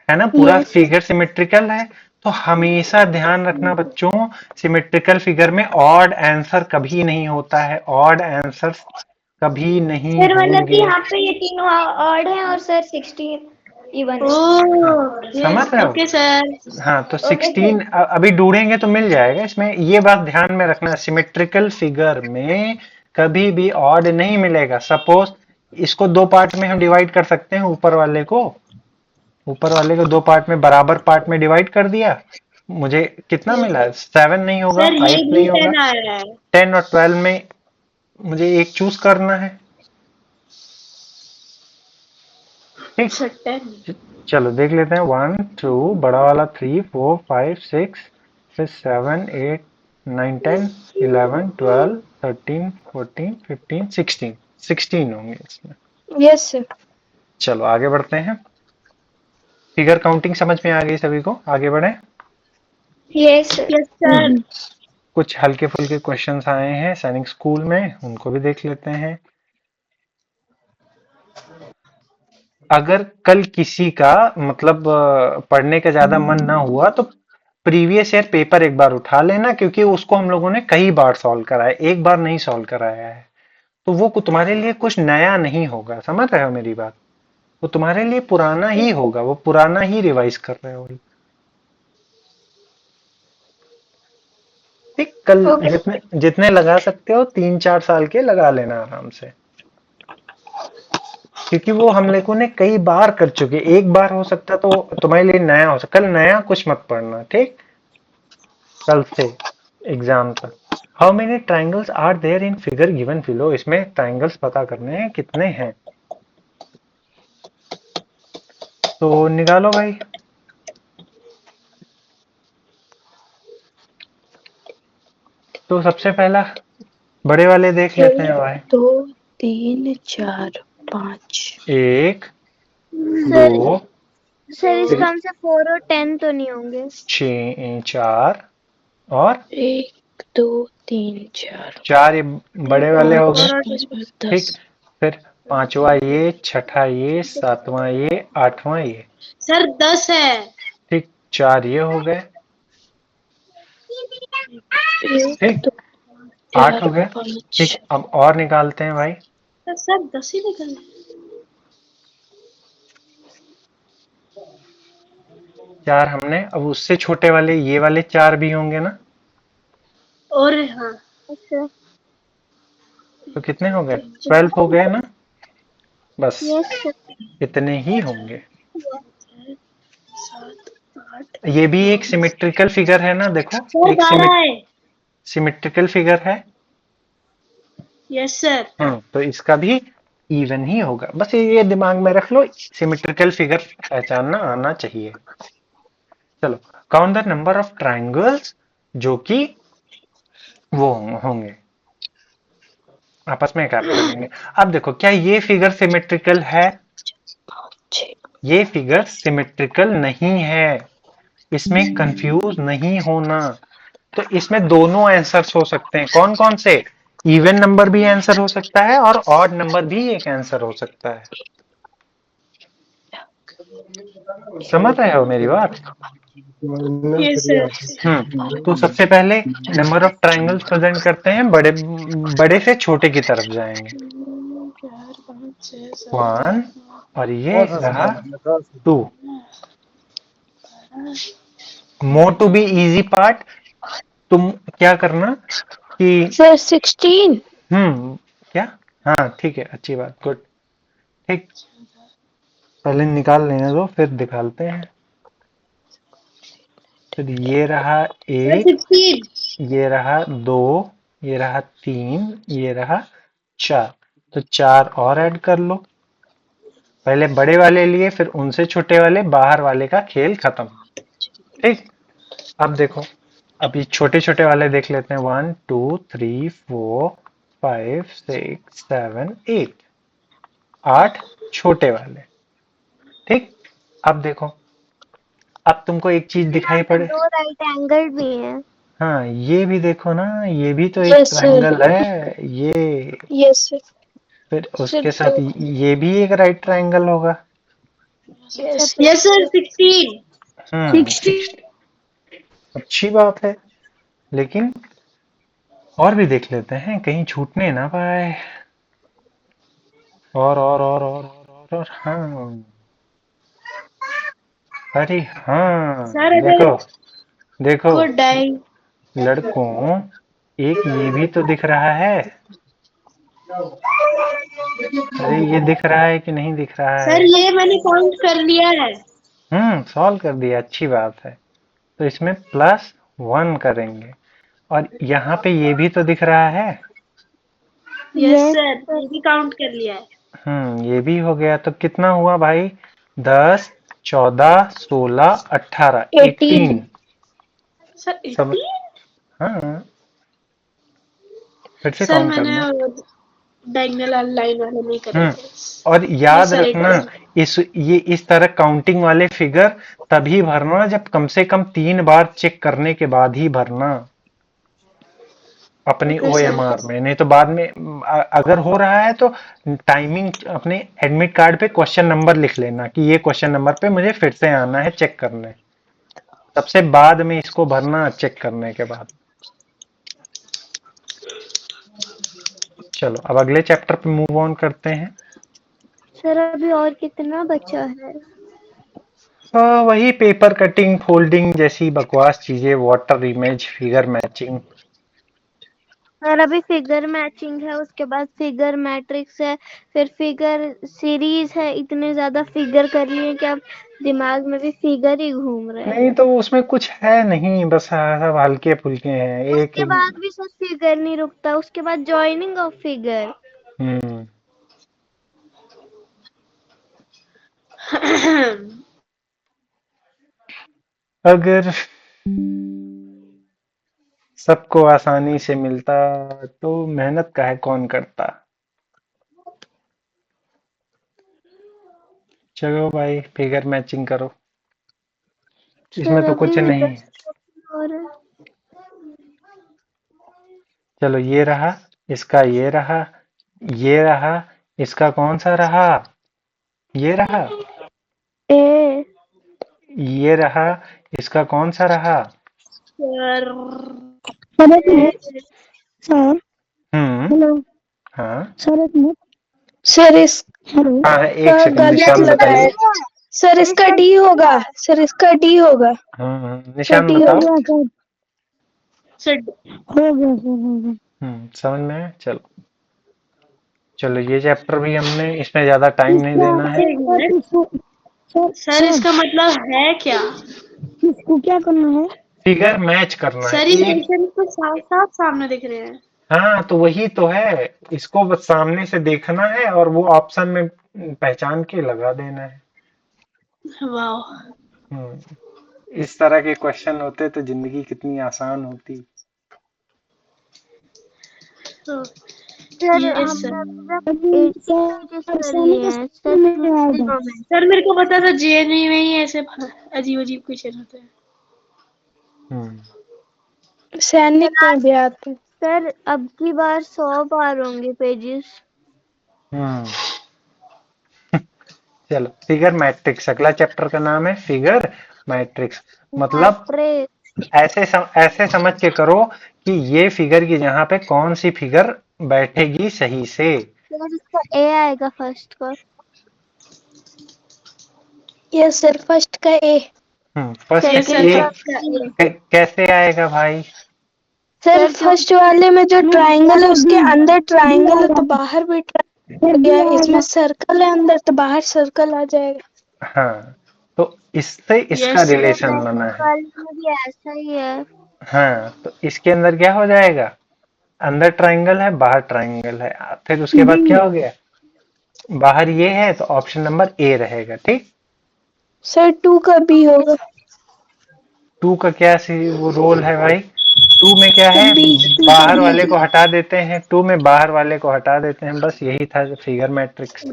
ना, पूरा यस फिगर सिमेट्रिकल है। तो हमेशा ध्यान रखना बच्चों, सिमेट्रिकल फिगर में ऑड आंसर कभी नहीं होता है, ऑड आंसर कभी नहीं सर मतलब कि होंगे। यहाँ पे ये तीनों ऑड है और सर 16 इवन है। हाँ, ओके। समझ रहे हो? Okay sir. हाँ तो ओके सर। 16 अभी ढूंढेंगे तो मिल जाएगा। इसमें ये बात ध्यान में रखना, सिमेट्रिकल फिगर में कभी भी ऑड नहीं मिलेगा। सपोज इसको दो पार्ट में हम डिवाइड कर सकते हैं, ऊपर वाले को दो पार्ट में, बराबर पार्ट में डिवाइड कर दिया। मुझे कितना मिला? 7 नहीं होगा, सर ये 5 भी नहीं होगा, 10 आ रहा है। 10 और 12 में मुझे एक चूज करना है। ठीक, अच्छा 10। चलो देख लेते हैं। 1 2 बड़ा वाला, 3 4 5 6, फिर 7 8 9 10 11 12 13 14 15 16, 16 होंगे इसमें। Yes sir. चलो आगे बढ़ते हैं। फिगर काउंटिंग समझ में आ गई सभी को? आगे बढ़े। Yes sir. Yes sir. कुछ हल्के फुल्के क्वेश्चंस आए हैं सैनिक स्कूल में, उनको भी देख लेते हैं। अगर कल किसी का मतलब पढ़ने का ज्यादा मन ना हुआ तो प्रीवियस ईयर पेपर एक बार उठा लेना, क्योंकि उसको हम लोगों ने कई बार सॉल्व कराया, एक बार नहीं सॉल्व कराया है। तो वो तुम्हारे लिए कुछ नया नहीं होगा, समझ रहे हो मेरी बात? वो तुम्हारे लिए पुराना ही होगा, वो पुराना ही रिवाइज कर रहे हो। ठीक, कल ओके। जितने जितने लगा सकते हो 3 4 साल के लगा लेना आराम से, क्योंकि वो हम लोगों ने कई बार कर चुके। एक बार हो सकता तो तुम्हारे लिए नया हो सकता। कल नया कुछ मत पढ़ना, ठीक? कल से एग्जाम तक। How many triangles are there in figure given below? इसमें ट्राइंगल्स पता करने हैं कितने हैं, तो निकालो भाई। तो सबसे पहला बड़े वाले देख लेते हैं भाई। 2 3 4 5। एक, दो, सर सर इसका तीन, आंसर 4 और 10 तो नहीं होंगे। 4 और 1 2 3 4 4 ये बड़े वाले हो गए। 5 5 5 ठीक, 10। फिर पांचवा ये, छठा ये, सातवां ये, आठवां ये। सर 10 है। ठीक, 4 ये हो गए। 1 ठीक, 2 8 हो 4 गए। 5। ठीक, अब और निकालते हैं भाई। सर 10 ही निकल। 4 हमने, अब उससे छोटे वाले ये वाले 4 भी होंगे ना? और हाँ। अच्छा। तो कितने हो गए? 12 हो गए ना? बस यस सर। इतने ही होंगे। 7 8 ये भी एक 9। सिमेट्रिकल फिगर है ना, देखो सर एक 12 है। सिमेट्रिकल फिगर है। Yes sir. तो इसका भी इवन ही होगा। बस ये दिमाग में रख लो, सिमेट्रिकल फिगर पहचानना आना चाहिए। चलो, count the number of triangles जो कि वो होंगे, आपस में कैप करेंगे। अब देखो, क्या ये फिगर सिमेट्रिकल है? ये फिगर सिमेट्रिकल नहीं है, इसमें कंफ्यूज नहीं होना। तो इसमें दोनों आंसर्स हो सकते हैं। कौन कौन से? इवन नंबर भी आंसर हो सकता है और ऑड नंबर भी एक आंसर हो सकता है। समझ रहे हो मेरी बात? Yes sir. तो सबसे पहले नंबर ऑफ ट्राइंगल्स प्रेजेंट करते हैं, बड़े बड़े से छोटे की तरफ जाएंगे। 4 5 6 7 1 8 9 और ये रहा 2। 12। More to be easy part, तुम क्या करना कि सर 16। क्या, हाँ ठीक है, अच्छी बात, गुड। ठीक, पहले निकाल लेने दो फिर दिखाते हैं। फिर ये रहा सर 1, 16। ये रहा 2, ये रहा 3, ये रहा 4। तो 4 और ऐड कर लो। पहले बड़े वाले लिए, फिर उनसे छोटे वाले, बाहर वाले का खेल खत्म। ठीक। अब देखो, अब ये छोटे छोटे वाले देख लेते हैं। 1 2 3 4 5 6 7 8, 8 छोटे वाले। ठीक। अब देखो, अब तुमको एक चीज फिर दिखाई यहाँ पे पड़े। 2 राइट एंगल भी हैं। हाँ, ये भी देखो ना, ये भी तो एक यस सर, ट्रायंगल है ये। Yes sir. फिर सर उसके तो साथ ये भी एक राइट ट्रायंगल होगा। Yes sir. Yes sir 16। 60। 60। अच्छी बात है, लेकिन और भी देख लेते हैं, कहीं छूटने ना पाए। और हाँ, अरे हाँ, सर अगर देखो देखो को डाई लड़कों, एक ये भी तो दिख रहा है। अरे ये दिख रहा है कि नहीं दिख रहा सर है? ये मैंने काउंट कर लिया है। सॉल्व कर दिया, अच्छी बात है। तो इसमें +1 करेंगे। और यहाँ पे ये भी तो दिख रहा है। Yes yes sir sir. ये भी काउंट कर लिया है। ये भी हो गया। तो कितना हुआ भाई? 10 14 16 18 18। 18। सर सब 18। हाँ, फिर से सर काउंट मैंने करना। डायगोनल लाइन वाले नहीं करे हम्म थे। और यस याद सर रखना, 18। इस तरह काउंटिंग वाले फिगर तभी भरना जब कम से कम 3 बार चेक करने के बाद ही भरना अपनी ओके सर। ओएमआर में। नहीं तो बाद में अगर हो रहा है तो टाइमिंग अपने एडमिट कार्ड पे क्वेश्चन नंबर लिख लेना कि ये क्वेश्चन नंबर पे मुझे फिर से आना है चेक करने। सबसे बाद में इसको भरना चेक करने के बाद। चलो अब अगले चैप्टर पे मूव ऑन करते हैं। सर अभी और कितना बचा है? वही पेपर कटिंग, फोल्डिंग जैसी बकवास चीजें, water image, figure matching. Sir अभी फिगर मैचिंग है, उसके बाद फिगर मैट्रिक्स है, फिर फिगर सीरीज है। इतने ज्यादा फिगर कर लिए कि अब दिमाग में भी फिगर ही घूम रहे हैं। नहीं तो उसमें कुछ है नहीं, बस सब हल्के फुल्के हैं एक। उसके बाद भी सर फिगर नहीं रुकता, उसके बाद जॉइनिंग ऑफ फिगर। हम्म अगर सबको आसानी से मिलता तो मेहनत काहे कौन करता। चलो भाई, फिगर मैचिंग करो, इसमें सर तो अभी कुछ नहीं है। और चलो ये रहा, इसका ये रहा, ये रहा, इसका कौन सा रहा? ये रहा, ए ये रहा, इसका कौन सा रहा? सर सर एक मिनट। सर हम्म हेलो। हाँ सर एक मिनट। सर इस हेलो। हाँ, एक सेकंड, गलत निशान लग रहा बताइए। है। सर इसका डी होगा। सर इसका डी होगा। सर निशान डी हो बताओ। गया सर। सर हो गया सर, हो गया। समझ में आया? चलो चलो, ये चैप्टर भी हमने, इसमें ज्यादा टाइम नहीं इसका देना है। एक मिनट। इसको सर सर सर इसका मतलब है क्या? इसको क्या करना है? फिगर मैच करना है सर ये एक। क्वेश्चन तो साफ साफ सामने दिख रहे हैं। हाँ, तो वही तो है, इसको बस सामने से देखना है और वो ऑप्शन में पहचान के लगा देना है। वाह। हम्म इस तरह के क्वेश्चन होते तो जिंदगी कितनी आसान होती। सर यस हमने सर। अभी तक अभी 80 पेजेस सर कर सैनिक लिए हैं स्कूल सर, में आएगा। 2 में। सर मेरे को पता था जेएनयू में ही ऐसे अजीब अजीब क्वेश्चन होते हैं। हम्म सैनिक में भी आते हैं। सर अब की बार 100 पार होंगे पेजेस। हम्म चलो, फिगर मैट्रिक्स अगला चैप्टर का नाम है, फिगर मैट्रिक्स। मतलब मैट्रिक्स। ऐसे समझ के करो कि ये फिगर की जगह पे कौन सी फिगर बैठेगी सही से। सर इसका ए आएगा फर्स्ट का। यस सर फर्स्ट का ए। फर्स्ट यस सेकंड सर ए का फर्स्ट का बी। ए। कैसे आएगा भाई? सर सर जो फर्स्ट वाले में जो ट्रायंगल है उसके अंदर ट्रायंगल है तो बाहर भी ट्रायंगल है। इसमें सर्कल है अंदर तो बाहर सर्कल आ जाएगा। हाँ, तो इससे इसका यस सर। रिलेशन बना सेकंड है। वाले में भी ऐसा ही है। हाँ, तो इसके अंदर क्या हो जाएगा? अंदर ट्रायंगल है, बाहर ट्रायंगल है। फिर उसके बाद क्या हो गया? बाहर ये है तो ऑप्शन नंबर ए रहेगा। ठीक, सर 2 का बी होगा। 2 का क्या वो रोल है भाई? 2 में क्या है, बी 2 का बाहर बी। वाले को हटा देते हैं, 2 में बाहर वाले को हटा देते हैं, बस यही था फिगर मैट्रिक्स।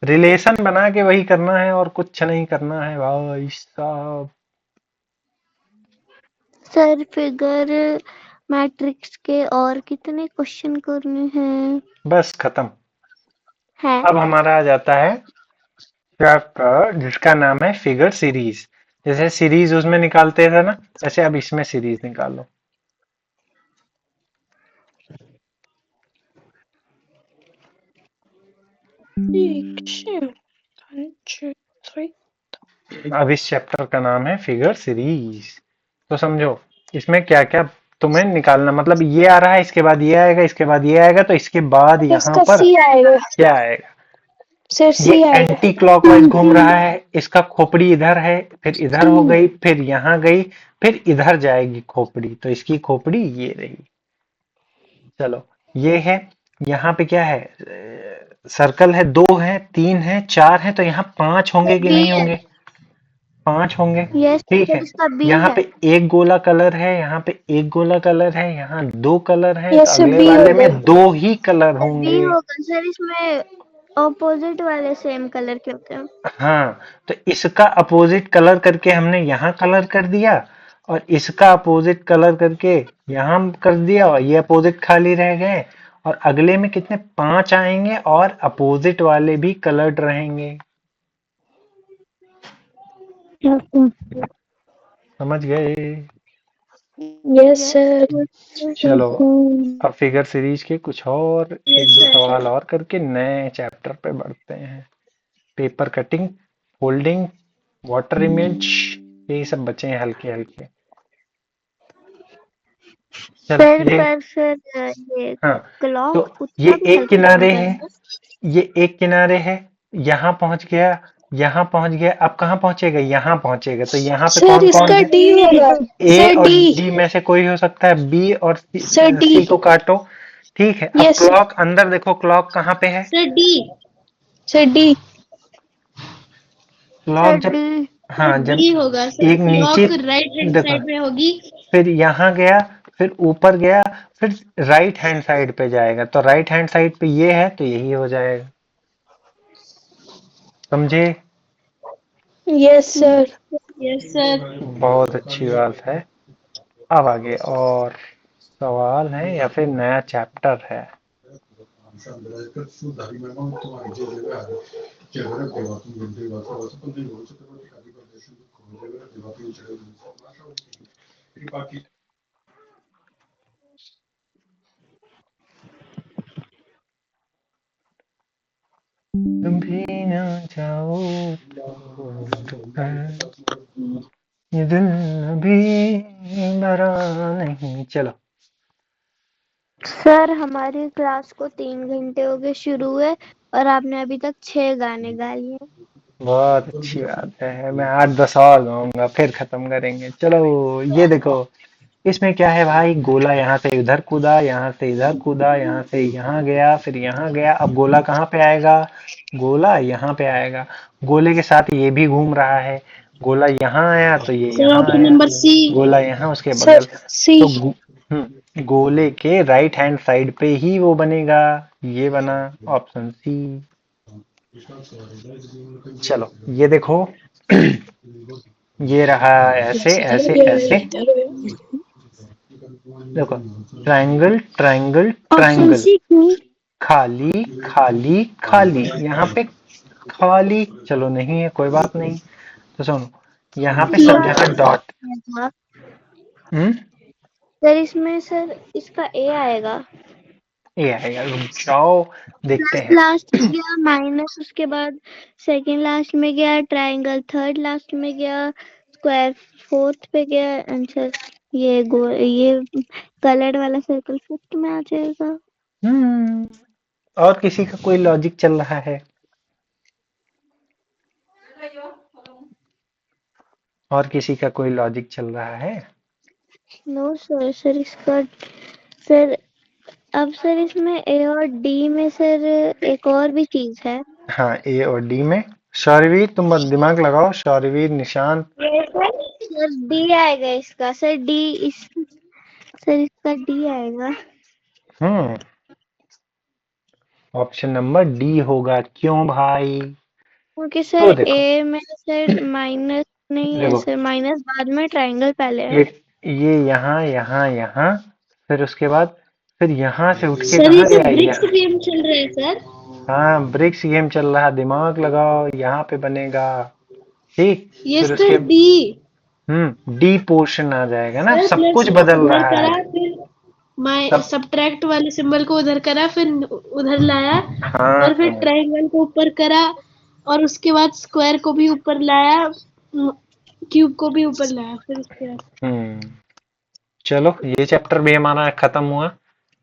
रिलेशन बना के वही करना है और कुछ नहीं करना है भाई साहब। सर फिगर मैट्रिक्स के और कितने क्वेश्चन करने हैं? बस खत्म। है अब हमारा आ जाता है चैप्टर जिसका नाम है फिगर सीरीज। जैसे सीरीज उसमें निकालते थे ना, ऐसे अब इसमें सीरीज निकालो। एक से 1 2 3। अब इस चैप्टर का नाम है फिगर सीरीज। तो समझो इसमें क्या क्या तुम्हें निकालना, मतलब ये आ रहा है, इसके बाद ये आएगा, इसके बाद ये आएगा, तो इसके बाद यहाँ इसका पर सी आएगा। क्या आएगा? सर ये सी आएगा। एंटी क्लॉकवाइज घूम रहा है, इसका खोपड़ी इधर है, फिर इधर हो गई, फिर यहाँ गई, फिर इधर जाएगी खोपड़ी, तो इसकी खोपड़ी ये रही। चलो ये है, यहाँ पे क्या है, सर्कल है, 2 है, 3 है, 4 है, तो यहाँ 5 होंगे कि बी नहीं है। होंगे? 5 होंगे। यस ठीक सर, है, इसका बी यहाँ है। पे एक गोला कलर है, यहाँ पे एक गोला कलर है, यहाँ 2 कलर है, तो यस सर अगले बी वाले होगा। में 2 ही कलर सर बी होंगे। होगा सर, इसमें ऑपोजिट वाले सेम कलर के होते हैं। हाँ, तो इसका अपोजिट कलर करके हमने यहाँ कलर कर दिया, और इसका अपोजिट कलर करके यहाँ कर दिया, और ये अपोजिट खाली रह गए, और अगले में कितने 5 आएंगे और अपोजिट वाले भी कलर्ड रहेंगे। समझ गए? Yes yes sir. चलो अब फिगर सीरीज के कुछ और एक दो सवाल और करके नए चैप्टर पे बढ़ते हैं। Paper cutting, folding, water image, यही सब बचे हैं हल्के हल्के। चलो सर ये, पर सर ये हाँ, तो क्लॉक ये उतना भी एक हल्का नहीं किनारे है, करना। ये एक किनारे है, यहाँ पहुंच गया, यहाँ पहुंच गया, अब कहाँ पहुंचेगा? यहाँ पहुंचेगा, तो यहाँ पे सर कौन कौन इसका है? डी होगा। ए सर और डी। डी में से कोई हो सकता है, बी और सर डी। सी को काटो। ठीक है, अब यस क्लॉक अंदर देखो, क्लॉक कहाँ पे है? Sir D. Sir D. Clock sir जब, डी। हाँ, सर जब डी होगा सर, एक नीचे, क्लॉक राइट हैंड देखो, साइड में होगी। फिर यहाँ गया, फिर ऊपर गया, फिर राइट हैंड साइड पे जाएगा, तो राइट हैंड साइड पे ये है, तो यही हो जाएगा। समझे? Yes sir. Yes sir. बहुत अच्छी बात है। अब आगे और सवाल है या फिर नया चैप्टर है? तुम भी ना जाओ तो ये दिल अभी भरा नहीं। चलो सर हमारी क्लास को 3 घंटे हो गए शुरू हुए और आपने अभी तक 6 गाने गा लिए। बहुत अच्छी बात है, मैं 8-10 और गाऊंगा फिर खत्म करेंगे। चलो ये देखो, इसमें क्या है भाई, गोला यहाँ से इधर कूदा, यहाँ से इधर कूदा, यहाँ से यहाँ गया, फिर यहाँ गया, अब गोला कहाँ पे आएगा? गोला यहाँ पे आएगा, गोले के साथ ये भी घूम रहा है, गोला यहाँ आया तो ये सर यहाँ ऑप्शन आया, नंबर सी। गोला यहाँ उसके सर बगल, सी। तो गोले के राइट हैंड साइड पे ही वो बनेगा, ये बना ऑप्शन सी। चलो ये देखो, ये रहा ऐसे इधर ऐसे गया ऐसे, इधर गया। देखो, ट्रायंगल ट्रायंगल ऑप्शन ट्रायंगल, सी क्यों? खाली खाली खाली, यहाँ पे खाली, चलो नहीं है कोई बात नहीं। तो सुनो, यहाँ पे सब जगह डॉट, हम्म, सर इसमें सर इसका ए आएगा। ये आएगा, रुक जाओ देखते फर्स्ट हैं। लास्ट में गया माइनस, उसके बाद सेकंड लास्ट में गया ट्रायंगल, थर्ड लास्ट में गया स्क्वायर, फोर्थ पे गया आंसर ये कलर्ड वाला सर्कल फिफ्थ में आ जाएगा। हम्म, और किसी का कोई लॉजिक चल रहा है? और किसी का कोई लॉजिक चल रहा है? नो सर, सर इसका सर अब सर इसमें ए और डी में सर एक और भी चीज है। हाँ, ए और डी में। शौर्यवीर तुम दिमाग लगाओ, शौर्यवीर, निशांत। सर डी आएगा इसका, सर डी इस सर इसका डी आएगा। हम्म ऑप्शन नंबर डी होगा। क्यों भाई? क्योंकि तो सर देखो, ए में सर माइनस नहीं है देखो सर, माइनस बाद में, ट्रायंगल पहले है। ये यहाँ यहाँ यहाँ, फिर उसके बाद फिर यहाँ से उठ के सर ये कहाँ तो गया ब्रिक्स यहाँ? गेम चल रहा है सर। हाँ, ब्रिक्स गेम चल रहा है, दिमाग लगाओ, यहाँ पे बनेगा। ठीक, ये फिर सर उसके डी। डी पोर्शन आ जाएगा ना, सर सब प्लस कुछ बदल उधर रहा करा, है। फिर माइ सब, सब्ट्रैक्ट वाले सिंबल को उधर करा, फिर उधर लाया, और फिर हाँ। ट्रायंगल को ऊपर करा, और उसके बाद स्क्वायर को भी ऊपर लाया, क्यूब को भी ऊपर लाया, फिर उसके बाद। हम्म चलो, ये चैप्टर भी हमारा खत्म हुआ।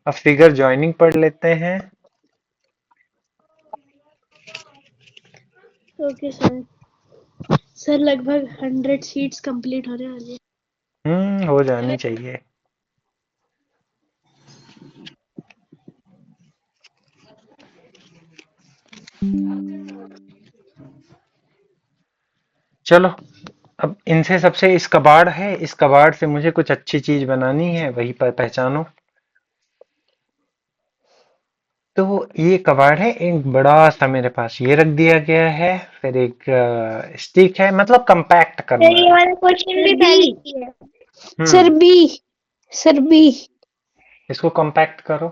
अब फिगर जॉइनिंग पढ़ लेते हैं। Okay sir. सर लगभग 100 शीट्स कंप्लीट होने वाली है। हो जानी चाहिए। चलो, अब इनसे सबसे इस कबाड़ है, इस कबाड़ से मुझे कुछ अच्छी चीज बनानी है, वही पर पहचानो। तो ये कबाड़ है, एक बड़ा सा मेरे पास ये रख दिया गया है, फिर एक स्टिक है, मतलब कंपैक्ट करना सर ये है। वाला क्वेश्चन भी पहले किया है। Sir hmm B. Sir B. इसको कंपैक्ट करो।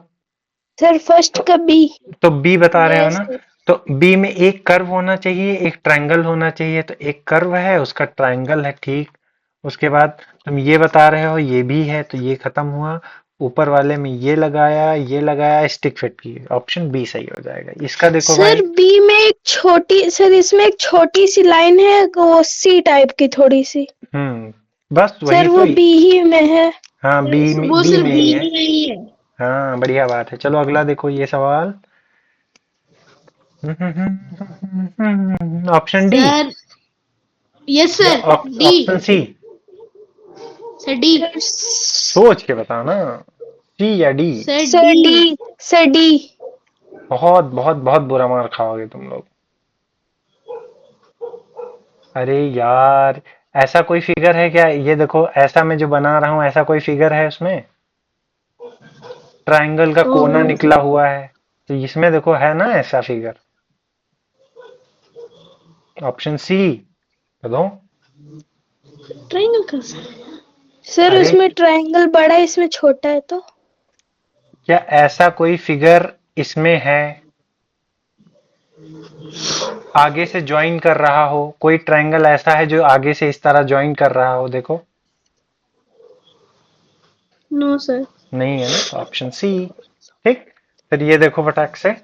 सर फर्स्ट का बी। तो बी बता रहे हो यस ना? सर। तो बी में एक कर्व होना चाहिए, एक ट्रायंगल होना चाहिए। तो एक कर्व है, उसका ट्रायंगल है, ठीक। उसके बाद तुम ये बता रहे हो ये भी है, तो ये खत्म हुआ। ऊपर वाले में ये लगाया, स्टिक फिट की। ऑप्शन बी सही हो जाएगा। इसका देखो सर भाई। बी में एक छोटी, सर इसमें एक छोटी सी लाइन है, वो सी टाइप की थोड़ी सी। बस वही सर तो। वो बी ही में है। हाँ, वो बी सिर्फ में बी ही है। में ही है। हाँ, बढ़िया बात है। चलो अगला देखो ये सवाल। ऑप्शन डी सर यस या sir D. Option C? Sir D. सोच के बताना, सी या D. Sir sir D. D. Sir D. बहुत बहुत बहुत बुरा मार खाओगे तुम लोग। अरे यार, ऐसा कोई फिगर है क्या? ये देखो, ऐसा मैं जो बना रहा हूँ, ऐसा कोई फिगर है उसमें? ट्रायंगल का कोना ओहो। निकला हुआ है, तो इसमें देखो है ना ऐसा फिगर। ऑप्शन सी बताओ। ट्रायंगल का। सर अरे, उसमें ट्रायंगल बड़ा है, इसमें छोटा है तो। क्या ऐसा कोई फिगर इसमें है? आगे से ज्वाइन कर रहा हो, कोई ट्रायंगल ऐसा है जो आगे से इस तरह ज्वाइन कर रहा हो? देखो, नो सर। नहीं है ना, तो ऑप्शन सी। ठीक, फिर ये देखो फटाक से,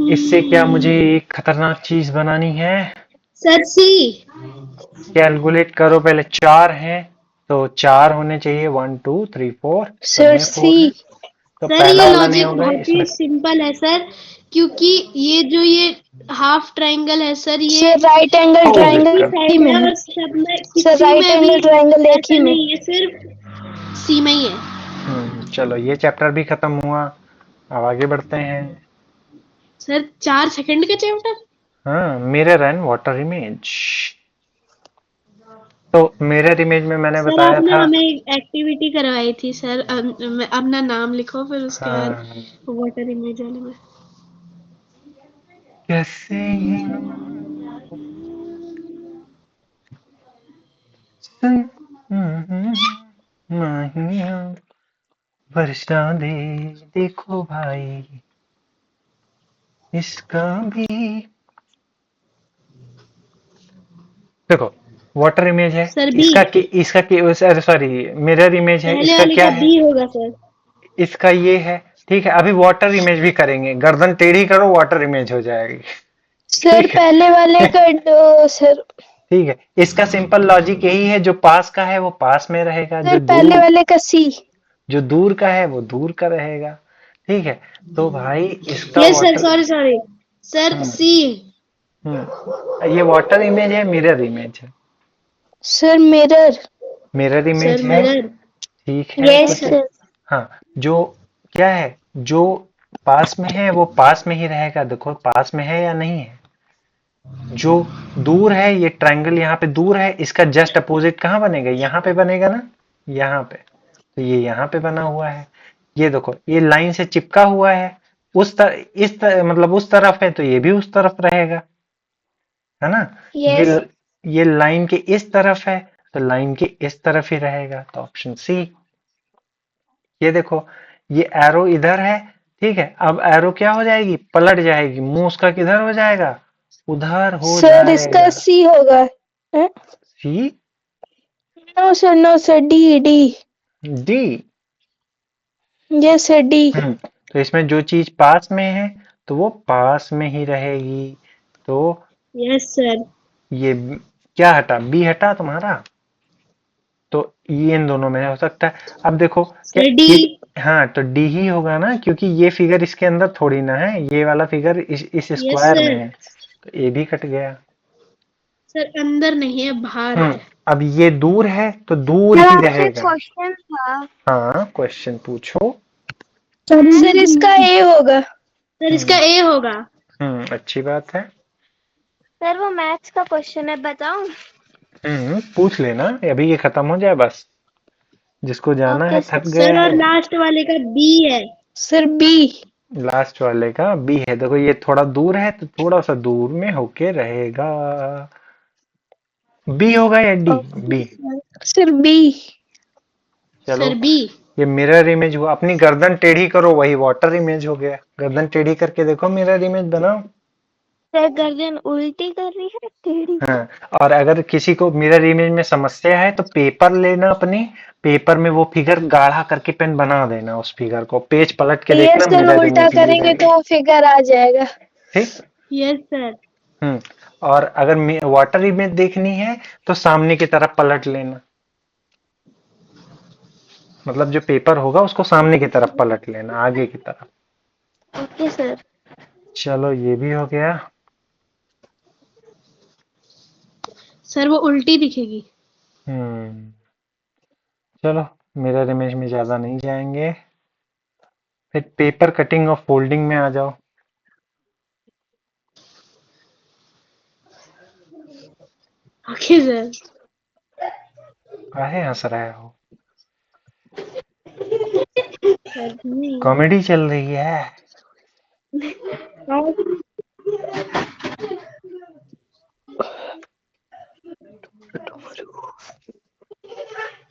इससे क्या मुझे एक खतरनाक चीज बनानी है। सर सी। कैलकुलेट करो पहले। चार हैं, तो चार होने चाहिए। 1 2 3 4, सब सर में सी। 4 है। तो सर पहला ये वाला नहीं लॉजिक होगा बहुत इसमें। ही सिंपल है सर, क्योंकि ये हाफ ट्रायंगल है सर, ये sir right angle opposite triangle की कर। एक ही साइड में है, है। और सब में सर किसी राइट में भी एंगल ट्रायंगल एक ही ऐसा में। नहीं है, सिर्फ सी में ही है। चलो ये चैप्टर भी खत्म हुआ। अब आगे बढ़ते हैं। सर 4 सेकंड का चैप्टर। हाँ, मिरर एंड वाटर इमेज। तो मिरर इमेज में मैंने सर बताया आपने था। हमें एक्टिविटी करवाई थी सर, अपना नाम लिखो, फिर उसके बाद हाँ, वाटर इमेज वाले में। कैसे माहिया वर्षा दे, देखो भाई इसका भी। देखो, वाटर इमेज है। Sir B. इसका सॉरी, मिरर इमेज है। पहले इसका वाले क्या का है? बी होगा सर। इसका ये है। ठीक है, अभी वाटर इमेज भी करेंगे। गर्दन टेढ़ी करो, वाटर इमेज हो जाएगी। सर ठीक है। पहले वाले का सर। ठीक है, इसका सिंपल लॉजिक यही है, जो पास का है वो पास में रहेगा, सर पहले वाले का सी। जो दूर का है वो दूर का रहेगा। ठीक है, तो भाई इसका yes sir, water. Sorry sorry sir, hmm C. ये वाटर इमेज है, मिरर इमेज है? Sir mirror. Mirror image sir है। मिरर। ठीक है, तो यस सर। हाँ, जो क्या है, जो पास में है वो पास में ही रहेगा। देखो पास में है या नहीं है। जो दूर है, ये ट्रायंगल यहाँ पे दूर है, इसका जस्ट अपोजिट कहाँ बनेगा, यहाँ पे बनेगा ना, यहाँ पे। तो ये यहाँ पे बना हुआ है। ये देखो ये लाइन से चिपका हुआ है, मतलब उस तरफ है, तो ये भी उस तरफ रहेगा, है ना। ये यस ये लाइन के इस तरफ है, तो लाइन के इस तरफ ही रहेगा, तो ऑप्शन सी। ये देखो ये एरो इधर है, ठीक है। अब एरो क्या हो जाएगी, पलट जाएगी, मुंह उसका किधर हो जाएगा, उधर हो सर इसका जाएगा। सी होगा। C, no sir D D. D. Yes sir D. तो इसमें जो चीज पास में है तो वो पास में ही रहेगी। तो यस सर। ये क्या हटा, बी हटा तुम्हारा, तो ये इन दोनों में हो सकता है। अब देखो क्या सर डी। ये, हाँ तो डी ही होगा ना, क्योंकि ये फिगर इसके अंदर थोड़ी ना है, ये वाला फिगर इस यस स्क्वायर में सर। है, तो ये भी कट गया। सर अंदर नहीं है, बाहर है। अब ये दूर है तो दूर सर ही आपसे रहेगा। क्वेश्चन था। हाँ क्वेश्चन पूछो। सर इसका ए होगा। सर इसका ए होगा। अच्छी बात है। सर वो मैथ्स का क्वेश्चन है, बताऊं? पूछ लेना, अभी ये खत्म हो जाए बस, जिसको जाना है ओके थक सर। गया सर और है। लास्ट वाले का बी है। Sir B. लास्ट वाले का बी है, देखो ये थोड़ा दूर है तो थोड़ा सा दूर में होके रहेगा। बी होगा या डी, बी। Sir B. चलो सर बी। ये मिरर इमेज हुआ, अपनी गर्दन टेढ़ी करो, वही वाटर इमेज हो गया। गर्दन टेढ़ी करके देखो, मिरर इमेज बनाओ। सर गर्दन उल्टी कर रही है टेढ़ी। हाँ, और अगर किसी को मिरर इमेज में समस्या है तो पेपर लेना, अपने पेपर में वो फिगर गाढ़ा करके पेन बना देना, उस फिगर को पेज पलट के ये देखना, सर मिरर उल्टा इमेज मिल करेंगे जाएगा। तो फिगर आ जाएगा। ठीक। Yes sir. हम्म और अगर वाटर इमेज देखनी है तो सामने की तरफ पलट लेना, मतलब जो पेपर होगा उसको सामने की तरफ पलट लेना, आगे की तरफ। Okay sir. चलो ये भी हो गया। सर वो उल्टी दिखेगी। हम्म चलो मिरर इमेज में ज्यादा नहीं जाएंगे, फिर पेपर कटिंग और फोल्डिंग में आ जाओ। Okay sir. काहे हंस रहे हो, सर नहीं। कॉमेडी चल रही है।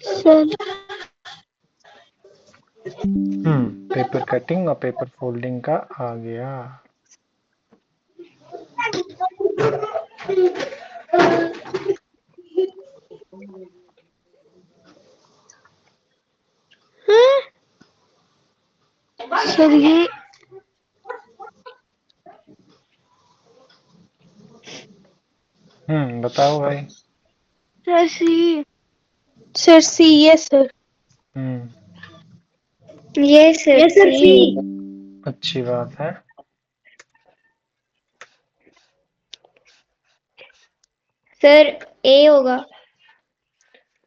सर पेपर कटिंग और पेपर फोल्डिंग का आ गया। सर ये बताओ भाई। Sir C. Sir C. Yes sir. Hmm ये sir yes sir C. C. अच्छी बात है। सर ए होगा।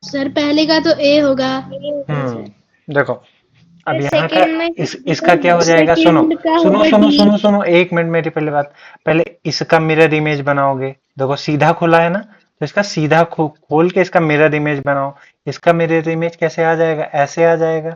सर पहले का तो ए होगा। ए होगा सर। देखो अब सर यहाँ का सेकंड में इसका क्या हो जाएगा, सुनो सेकंड का सुनो होगा सुनो डी। सुनो सुनो, एक मिनट मेरी पहले बात। पहले इसका मिरर इमेज बनाओगे, देखो सीधा खुला है ना, तो इसका सीधा खोल के इसका मिरर इमेज बनाओ। इसका मिरर इमेज कैसे आ जाएगा, ऐसे आ जाएगा।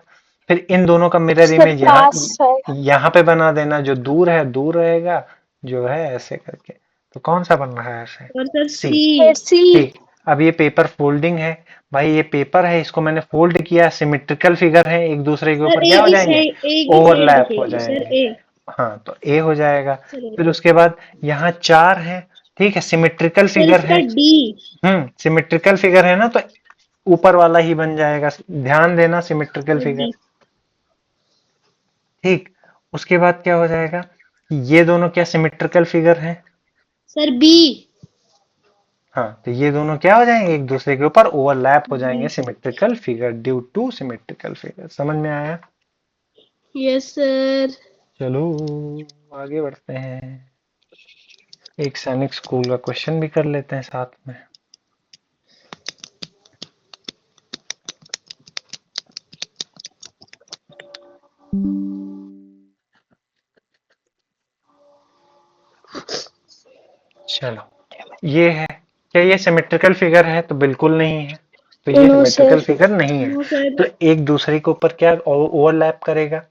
फिर इन दोनों का मिरर सर इमेज पास है। यहाँ पे बना देना, जो दूर है दूर रहेगा, जो है ऐसे करके। तो कौन सा बन रहा है ऐसे, और सर सी। सी। सर सी। ठीक। अब ये पेपर फोल्डिंग है, भाई ये पेपर है, इसको मैंने फोल्ड किया, सिमेट्रिकल फिगर है, एक दूसरे के सर ऊपर ए क्या हो की जाएंगे, साइड, ए की साइड ओवरलैप हो दिखेगी सर जाएंगे। ए। हाँ तो ए हो जाएगा। सर ए। फिर उसके बाद यहाँ चार है, ठीक है, सिमेट्रिकल सर फिगर इसका है। डी। सिमेट्रिकल फिगर है ना, तो ऊपर वाला ही बन जाएगा, ध्यान देना, सिमेट्रिकल सर फिगर। डी। ठीक। उसके बाद क्या हो जाएगा, ये दोनों क्या सिमेट्रिकल फिगर हैं। Sir B. हाँ तो ये दोनों क्या हो जाएंगे, एक दूसरे के ऊपर ओवरलैप हो जाएंगे, symmetrical figure, due two symmetrical figure. समझ में आया। Yes sir. चलो आगे बढ़ते हैं, एक सैनिक स्कूल का क्वेश्चन भी कर लेते हैं साथ में। ये है, क्या ये सिमेट्रिकल फिगर है? तो बिल्कुल नहीं है, तो ये नो सिमेट्रिकल सर। फिगर नहीं है। No sir. तो एक दूसरे के ऊपर क्या ओवरलैप करेगा?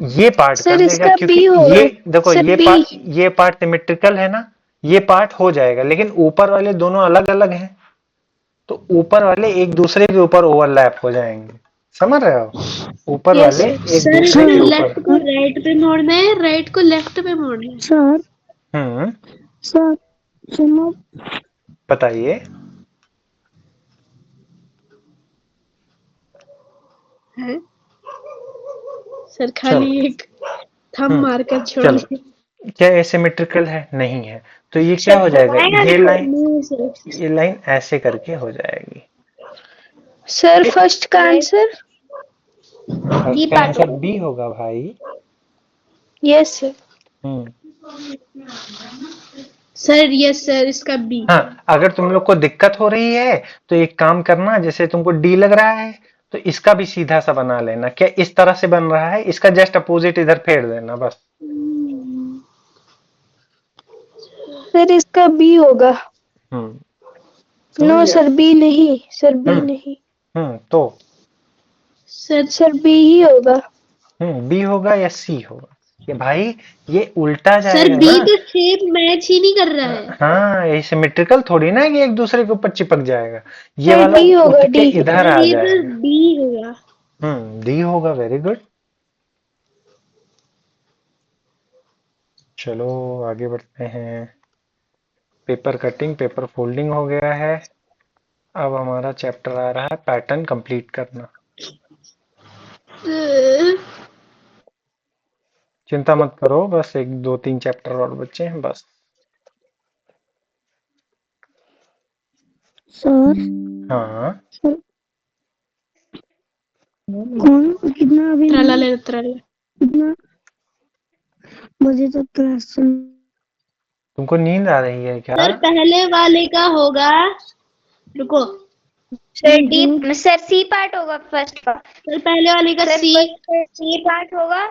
ये पार्ट कर सर देगा, इसका क्योंकि बी होगा। ये देखो सर ये पार्ट सिमेट्रिकल है ना, ये पार्ट हो जाएगा, लेकिन ऊपर वाले दोनों अलग अलग हैं, तो ऊपर वाले एक दूसरे के ऊपर ओवरलैप हो जाएंगे। समझ रहे हो? ऊपर यस वाले एक सर दूसरे के ऊपर। लेफ्ट को राइट पे मोड़ना है, राइट को लेफ्ट पे मोड़ना है। सर हम्म, सर सुनो। बताइए। है सर, चलो। खाली एक थंब हम्म, मार कर छोड़ चलो। दिए। क्या एसिमेट्रिकल है? नहीं है। तो ये क्या सर हो जाएगा? बताएगा ये देखो। लाइन, नहीं सर। ये लाइन ऐसे करके हो जाएगी। सर फर्स्ट का आंसर बी इसका पार्ट आंसर होगा। बी होगा भाई। Yes sir. Hmm. Sir yes sir, इसका बी। हाँ, अगर तुम लोग को दिक्कत हो रही है तो एक काम करना, जैसे तुमको डी लग रहा है तो इसका भी सीधा सा बना लेना। क्या इस तरह से बन रहा है? इसका जस्ट अपोजिट इधर फेर देना बस। सर इसका बी होगा। हम्म, समझ नो गया? सर बी नहीं, सर बी हम्म। नहीं। तो सर बी ही होगा। बी होगा या सी होगा? ये भाई ये उल्टा सर जाएगा बी ना। तो शेप मैच ही नहीं कर रहा है। हाँ, ये सिमेट्रिकल थोड़ी ना है कि एक दूसरे के ऊपर चिपक जाएगा। ये सर वाला डी उठ होगा, के डी। इधर सर आ ये तो जाएगा। डी होगा। डी होगा, वेरी गुड। चलो आगे बढ़ते हैं। पेपर कटिंग, पेपर फोल्डिंग हो गया है। अब हमारा चैप्टर आ रहा है पैटर्न कंप्लीट करना। चिंता मत करो, बस एक दो तीन चैप्टर और बचे हैं बस। सर हाँ, कौन कितना अभी ट्राला ले ट्राला। कितना मुझे तो क्लास तुमको नींद आ रही है क्या? सर पहले वाले का होगा, रुको। Sir D sir C part होगा फर्स्ट का। सर पहले वाले का sir C. First C part होगा।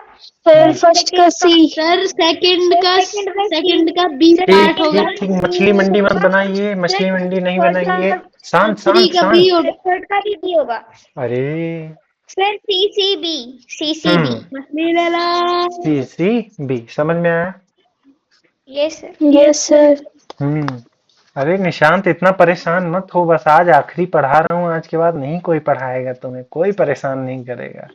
सर फर्स्ट का सी। सर सेकंड का सेकंड का बी सर ठीक पार्ट सेकंड होगा। ठीक का ठीक, सी मछली मंडी मत होगा। बनाइए, मछली मंडी नहीं थर्ड बनाइए। का शांत थ्री शांत का बी शांत। होगा। थर्ड का भी बी होगा। अरे। Sir C C B C C B. मछली ले ला। सी सी बी समझ में आया? Yes sir. Yes sir. अरे निशांत, इतना परेशान मत हो, बस आज आखिरी पढ़ा रहा हूँ, आज के बाद नहीं कोई पढ़ाएगा तुम्हें, कोई परेशान नहीं करेगा।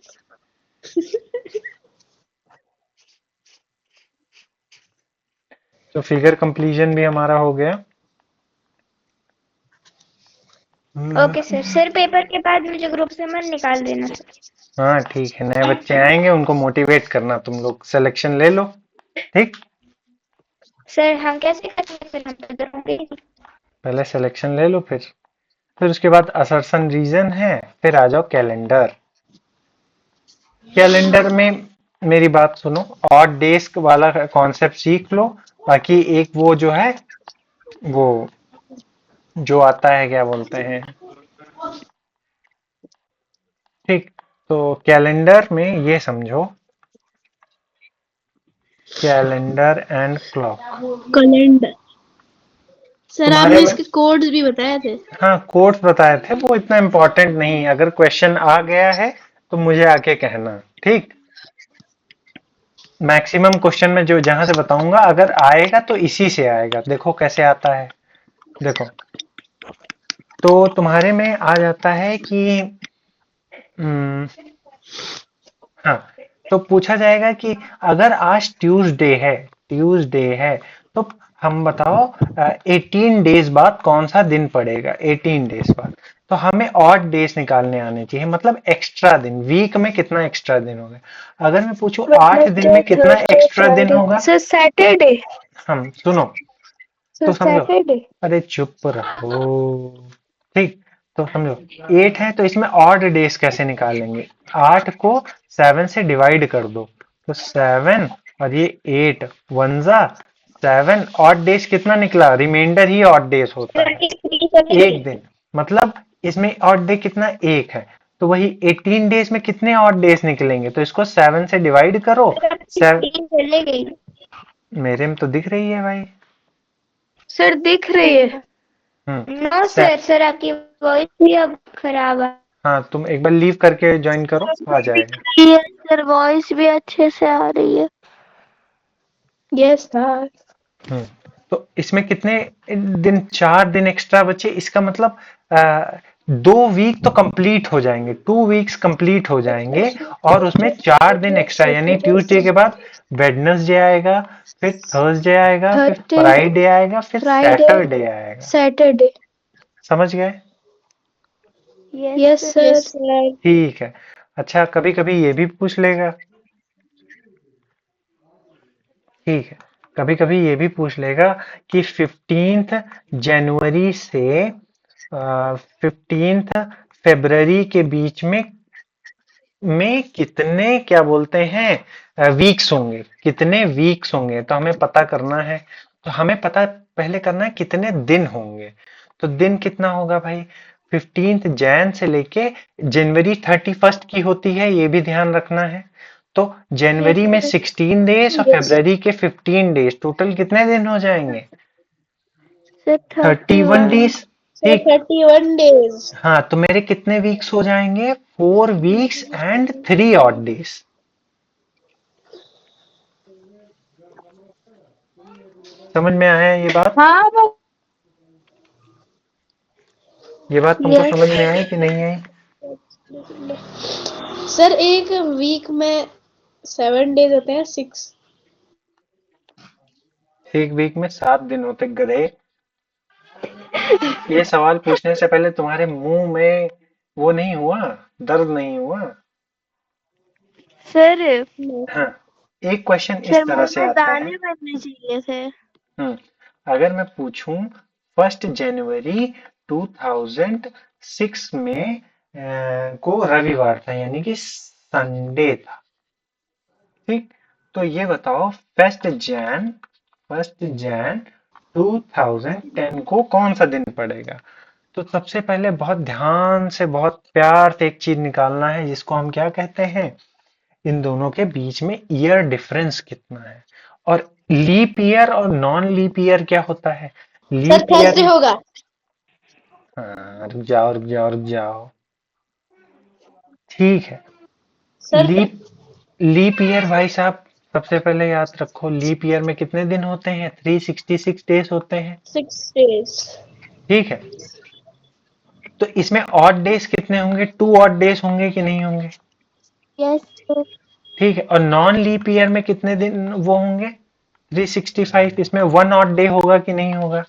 तो फिगर कंप्लीजन भी हमारा हो गया। Okay sir. सर पेपर के बाद मुझे ग्रुप से मत निकाल देना सर। हाँ ठीक है, नए बच्चे आएंगे उनको मोटिवेट करना, तुम लोग सिलेक्शन ले लो। ठीक, सर हम कैसे करेंगे? फिर हम तो होंगे ही। पहले सिलेक्शन ले लो, फिर उसके बाद असर्शन रीजन है, फिर आ जाओ कैलेंडर। कैलेंडर में मेरी बात सुनो, ऑड डेज वाला कॉन्सेप्ट सीख लो। बाकी एक वो जो है, वो जो आता है क्या बोलते हैं, ठीक। तो कैलेंडर में ये समझो, calendar and clock. Calendar. Sir तुम्हारे आपने में इसके कोड्स भी बताए थे। हाँ कोड्स बताए थे, वो इतना इम्पोर्टेंट नहीं, अगर क्वेश्चन आ गया है तो मुझे आके कहना। ठीक, मैक्सिमम क्वेश्चन में जो जहां से बताऊंगा अगर आएगा तो इसी से आएगा। देखो कैसे आता है, देखो। तो तुम्हारे में आ जाता है कि हम्म, हाँ, तो पूछा जाएगा कि अगर आज ट्यूसडे है तो हम बताओ 18 डेज बाद कौन सा दिन पड़ेगा, 18 डेज बाद। तो हमें ऑड डेज निकालने आने चाहिए, मतलब एक्स्ट्रा दिन, वीक में कितना एक्स्ट्रा दिन होगा। अगर मैं पूछूं 8 दिन में कितना एक्स्ट्रा दिन होगा, सर सैटरडे। हम सुनो तो सर समझो। सैटरडे। अरे चुप रहो। ठीक, तो समझो 8 है तो इसमें ऑड डेज कैसे निकालेंगे? 8 को 7 से डिवाइड कर दो, तो 7 और ये 8 वन जा 7, ऑड डेज कितना निकला? रिमाइंडर ही ऑड डेज होता है, 33 एक दिन। मतलब इसमें ऑड डे कितना? एक है। तो वही 18 डेज में कितने ऑड डेज निकलेंगे? तो इसको 7 से डिवाइड करो। 16 चले गई। मेरे में तो दिख रही है भाई। सर दिख रही है। नो से- सर आपकी वॉइस भी अब खराब है। हाँ, तुम एक बार लीव करके ज्वाइन करो, आ जाएगा। ये सर वॉइस भी अच्छे से आ रही है। Yes sir. हम्म तो इसमें कितने दिन, 4 दिन एक्स्ट्रा बचे, इसका मतलब 2 वीक तो कंप्लीट हो जाएंगे, 2 वीक्स कंप्लीट हो जाएंगे, और उसमें 4 दिन एक्स्ट्रा, यानी ट्यूसडे के बाद वेडनेसडे आएगा, फिर थर्सडे आएगा, फिर थर्सडे, फ्राइडे आएगा, फिर फ्राइडे, सैटरडे आएगा। सैटरडे। समझ गए? Yes sir. Yes sir. ठीक है। अच्छा, कभी कभी ये भी पूछ लेगा, ठीक है, कभी कभी ये भी पूछ लेगा कि 15 जनवरी से 15 फरवरी के बीच में कितने, क्या बोलते हैं, वीक्स होंगे, कितने वीक्स होंगे, तो हमें पता करना है। तो हमें पता पहले करना है कितने दिन होंगे। तो दिन कितना होगा भाई? 15 जैन से लेके जनवरी 31 की होती है, ये भी ध्यान रखना है। तो जनवरी में 16 डेज और यस। फरवरी के 15 डेज, टोटल कितने दिन हो जाएंगे? Sir 31 days. सर ठीक। 31 डेज। हाँ, तो मेरे कितने वीक्स हो जाएंगे? 4 वीक्स एंड 3 ऑड डेज। समझ में आया ये बात? हाँ ये बात तुमको यस समझ में आई कि नहीं आई? सर एक वीक में 7 डेज होते हैं, 6। एक वीक में 7 दिन होते गधे। ये सवाल पूछने से पहले तुम्हारे मुंह में वो नहीं हुआ, दर्द नहीं हुआ? सर। हाँ, एक क्वेश्चन सर इस तरह मुंह से में आता है। दाने बनने चाहिए थे। हम्म अगर मैं पूछूं 1 जनवरी 2006 में को रविवार था, यानी कि संडे था, ठीक, तो ये बताओ फर्स्ट जैन 2010 को कौन सा दिन पड़ेगा? तो सबसे पहले बहुत ध्यान से, बहुत प्यार से एक चीज निकालना है, जिसको हम क्या कहते हैं, इन दोनों के बीच में ईयर डिफरेंस कितना है। और लीप ईयर और नॉन लीप ईयर क्या होता है? सर लीप थर्सडे ईयर, होगा। हाँ, रुक जाओ रुक जाओ रुक जाओ, ठीक है। सर लीप लीप ईयर भाई साहब, सबसे पहले याद रखो, लीप ईयर में कितने दिन होते हैं? 366 डेज होते हैं, 6 डेज। ठीक है। तो इसमें ऑड डेज कितने होंगे? 2 ऑड डेज होंगे कि नहीं होंगे? Yes sir. ठीक है। और नॉन लीप ईयर में कितने दिन वो होंगे? 365। इसमें 1 ऑड डे होगा कि नहीं होगा?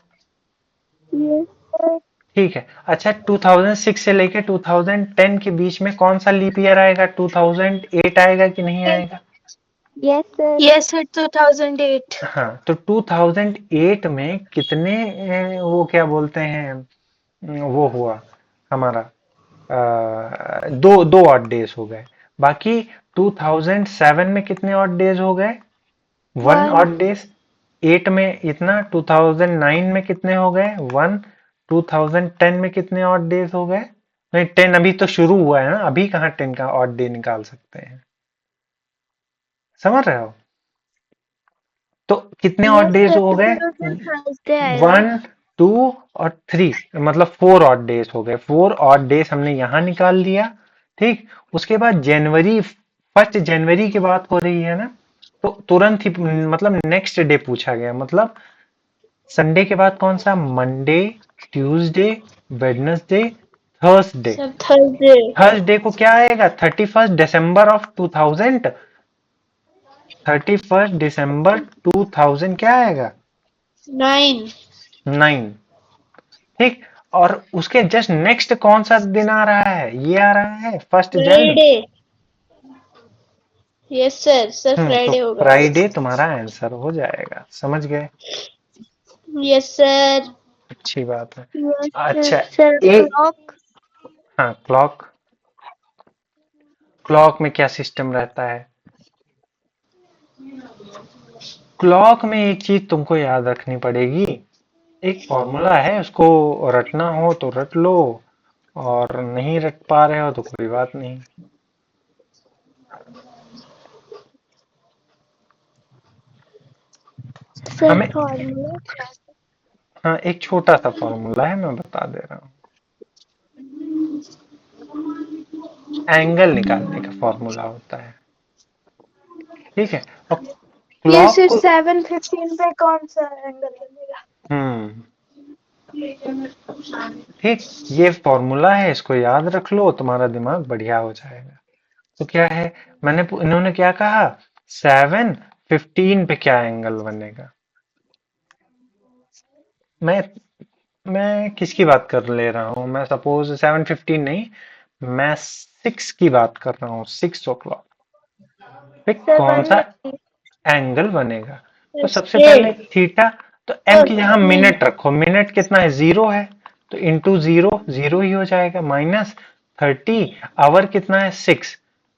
Yes sir. ठीक है। अच्छा, 2006 से लेके 2010 के बीच में कौन सा लीप ईयर आएगा? 2008 आएगा कि नहीं आएगा? Yes sir. Yes sir 2008। हाँ, तो 2008 में कितने वो क्या बोलते हैं, वो हुआ हमारा, दो दो ऑड डेज हो गए। बाकी 2007 में कितने ऑड डेज हो गए? 1 ऑड डेज। 8 में इतना, 2009 में कितने हो गए? 1। 2010 में कितने ऑड डेज हो गए? नहीं, 10 अभी तो शुरू हुआ है ना, अभी कहाँ 10 का ऑड डे निकाल सकते हैं? समझ रहे हो? तो कितने ऑड यस डेज सर, हो तो गए? फिर उस दिन थर्सडे आएगा। 1, 2 और 3, मतलब 4 ऑड डेज हो गए। 4 ऑड डेज हमने यहाँ निकाल दिया, ठीक। उसके बाद जनवरी, 1 जनवरी की बात हो रही है ना, तो तुरंत ही, मतलब नेक्स्ट डे पूछा गया, मतलब संडे के बाद कौन सा? Monday, Tuesday, Wednesday, Thursday. Sir Thursday. Thursday को क्या आएगा? 31 दिसंबर 2000 क्या आएगा? 9। 9, ठीक। और उसके जस्ट नेक्स्ट कौन सा दिन आ रहा है? ये आ रहा है 1 जन। फ्राइडे। यस सर, सर तो फ्राइडे होगा। फ्राइडे तुम्हारा आंसर हो जाएगा। समझ गए? Yes sir. अच्छी बात है। Yes sir. अच्छा, सर एक, क्लॉक। हाँ, क्लॉक। क्लॉक में क्या सिस्टम रहता है? क्लॉक में एक चीज तुमको याद रखनी पड़ेगी, एक फॉर्मूला है, उसको रटना हो तो रट लो, और नहीं रट पा रहे हो तो कोई बात नहीं। सर हमें फॉर्मूला हाँ, एक छोटा सा फॉर्मूला है, मैं बता दे रहा हूँ। एंगल निकालने का फॉर्मूला होता है, ठीक है। और ये क्लॉक सिर्फ को 7:15 पे कौन सा एंगल बनेगा? ठीक, ये फॉर्मूला है, इसको याद रख लो, तुम्हारा दिमाग बढ़िया हो जाएगा। तो क्या है, इन्होंने क्या कहा, 7:15 पे क्या एंगल बनेगा। मैं मैं किसकी बात कर ले रहा हूँ, मैं सपोज 7:15 नहीं, मैं 6 की बात कर रहा हूँ, 6 o'clock पे सर कौन सा 180। एंगल बनेगा। तो सबसे Eight. पहले थीटा, तो एम की जगह मिनट रखो, मिनट कितना है, 0 है, तो इंटू 0 0 ही हो जाएगा, माइनस 30, आवर कितना है 6,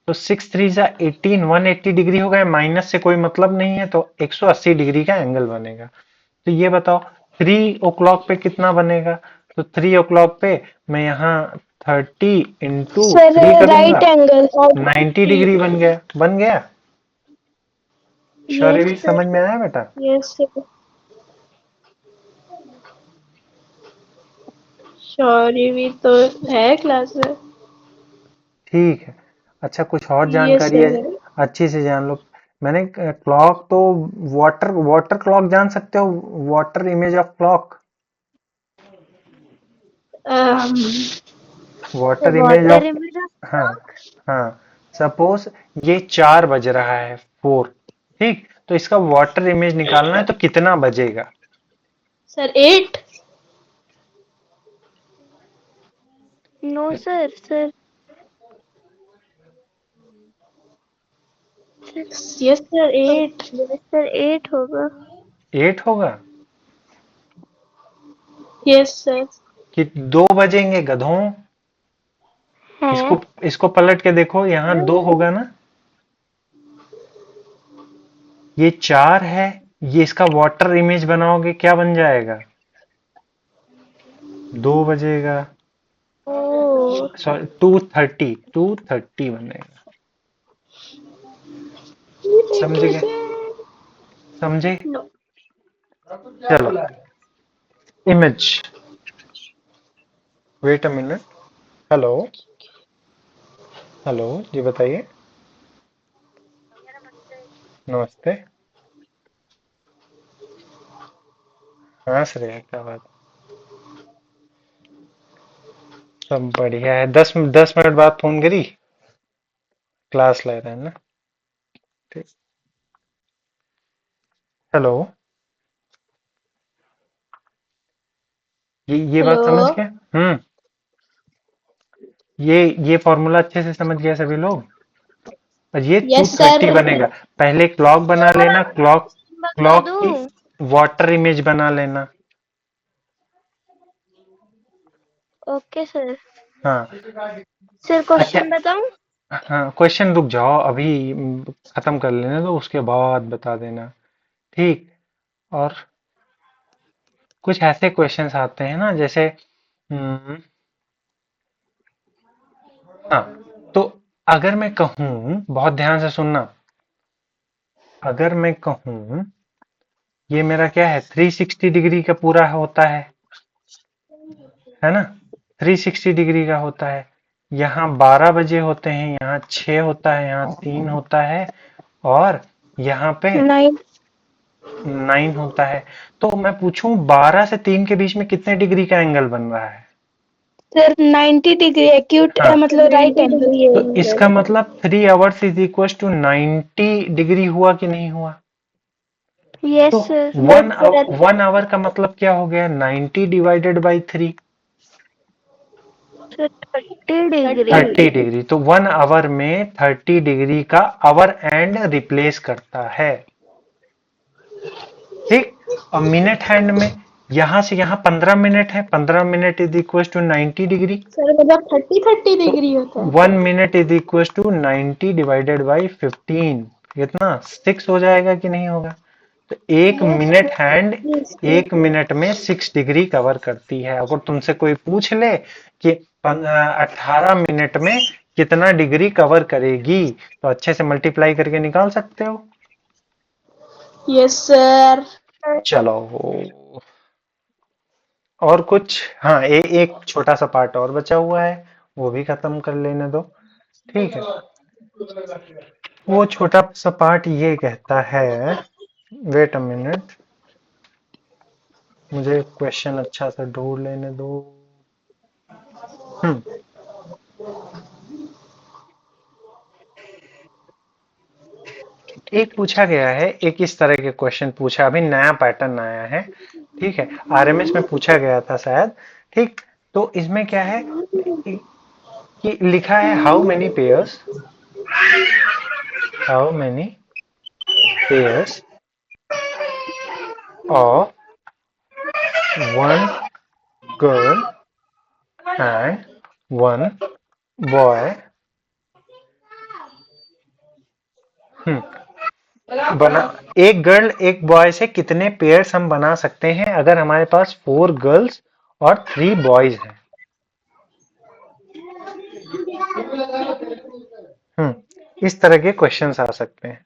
तो 6 3 जा 18, 180 डिग्री हो गया, माइनस से कोई मतलब नहीं है, तो 180 डिग्री का एंगल बनेगा। तो ये बताओ 3 o'clock पे कितना बनेगा, तो 3 o'clock पे मैं यहाँ 30 × 3 सर करूंगा, राइट एंगल। 90 डिग्री बन गया, बन गया। शौर्य यस भी सर। समझ में आया बेटा? Yes, sir. Sorry, भी तो है क्लास में। ठीक है, अच्छा कुछ और Yes, जानकारी sir. है, अच्छी से जान लो। मैंने क्लॉक तो वाटर वाटर क्लॉक जान सकते हो, water image of clock, Um, water image water of, image of हाँ क्लॉक। हाँ, सपोज ये 4 बज रहा है, 4, ठीक, तो इसका वाटर इमेज निकालना है, तो कितना बजेगा। sir, 8. No sir, sir Yes, sir, 8. Yes sir 8 होगा। 8 होगा Yes, sir. कि 2 बजेंगे गधों, है इसको पलट के देखो, यहाँ 2 होगा ना, ये 4 है, ये इसका वाटर इमेज बनाओगे क्या बन जाएगा, 2 बजेगा, ओ सॉरी 2:30 बनेगा। समझ गए, समझे, No. चलो image, wait a minute, hello hello जी बताइए, नमस्ते, हाँ श्रेया क्या बात, सब बढ़िया है, 10 मिनट बाद फोन करी, क्लास ले रहे हैं ना, ठीक, हेलो, ये बात समझ Hello. गए, ये फॉर्मूला अच्छे से समझ गए सभी लोग, और ये Yes, 2:30 sir. बनेगा, पहले क्लॉक बना लेना, क्लॉक बता क्लॉक की दूं। वाटर इमेज बना लेना, ओके सर। हाँ सर अच्छा, क्वेश्चन बताऊं। हाँ क्वेश्चन रुक जाओ अभी, खत्म कर लेने दो, उसके बाद बता देना, ठीक। और कुछ ऐसे क्वेश्चंस आते हैं ना, जैसे हाँ, तो अगर मैं कहूं, बहुत ध्यान से सुनना, अगर मैं कहूं ये मेरा क्या है, 360 डिग्री का पूरा होता है ना, 360 डिग्री का होता है, यहाँ 12 बजे होते हैं, यहाँ 6 होता है, यहाँ 3 होता है, और यहाँ पे 9 9 होता है। तो मैं पूछूं 12 से 3 के बीच में कितने डिग्री का एंगल बन रहा है। सर 90 डिग्री एक्यूट हाँ, मतलब राइट एंगल। तो इसका मतलब 3 hours is equal to 90 degree हुआ कि नहीं हुआ। तो यस सर। वन आवर का मतलब क्या हो गया, 90 divided by 3, sir 30 degree. 30 degree. तो 1 आवर में 30 डिग्री का आवर एंड रिप्लेस करता है, ठीक। और मिनट हैंड में यहां से यहां 15 मिनट है, 15 minute is equal to 90 degree, sir मतलब 30 तो डिग्री होता है। 1 minute is equal to 90 divided by 15, कितना 6 हो जाएगा कि नहीं होगा। तो एक मिनट हैंड एक मिनट में 6 डिग्री कवर करती है। अगर तुमसे कोई पूछ ले कि 18 मिनट में कितना डिग्री कवर करेगी, तो अच्छे से मल्टीप्लाई करके निकाल सकते हो। Yes sir. चलो और कुछ, हाँ एक छोटा सा पार्ट और बचा हुआ है, वो भी खत्म कर लेने दो। ठीक है, वो छोटा सा पार्ट ये कहता है, वेट अ मिनट, मुझे क्वेश्चन अच्छा सा ढूंढ लेने दो। हम्म एक पूछा गया है, एक इस तरह के क्वेश्चन पूछा, अभी नया पैटर्न आया है। ठीक है, आरएमएस में पूछा गया था शायद। ठीक, तो इसमें क्या है कि लिखा है how many pairs of one girl and one boy बना, एक गर्ल एक बॉय से कितने पेयर्स हम बना सकते हैं अगर हमारे पास 4 गर्ल्स और 3 बॉयज हैं। इस तरह के क्वेश्चंस आ सकते हैं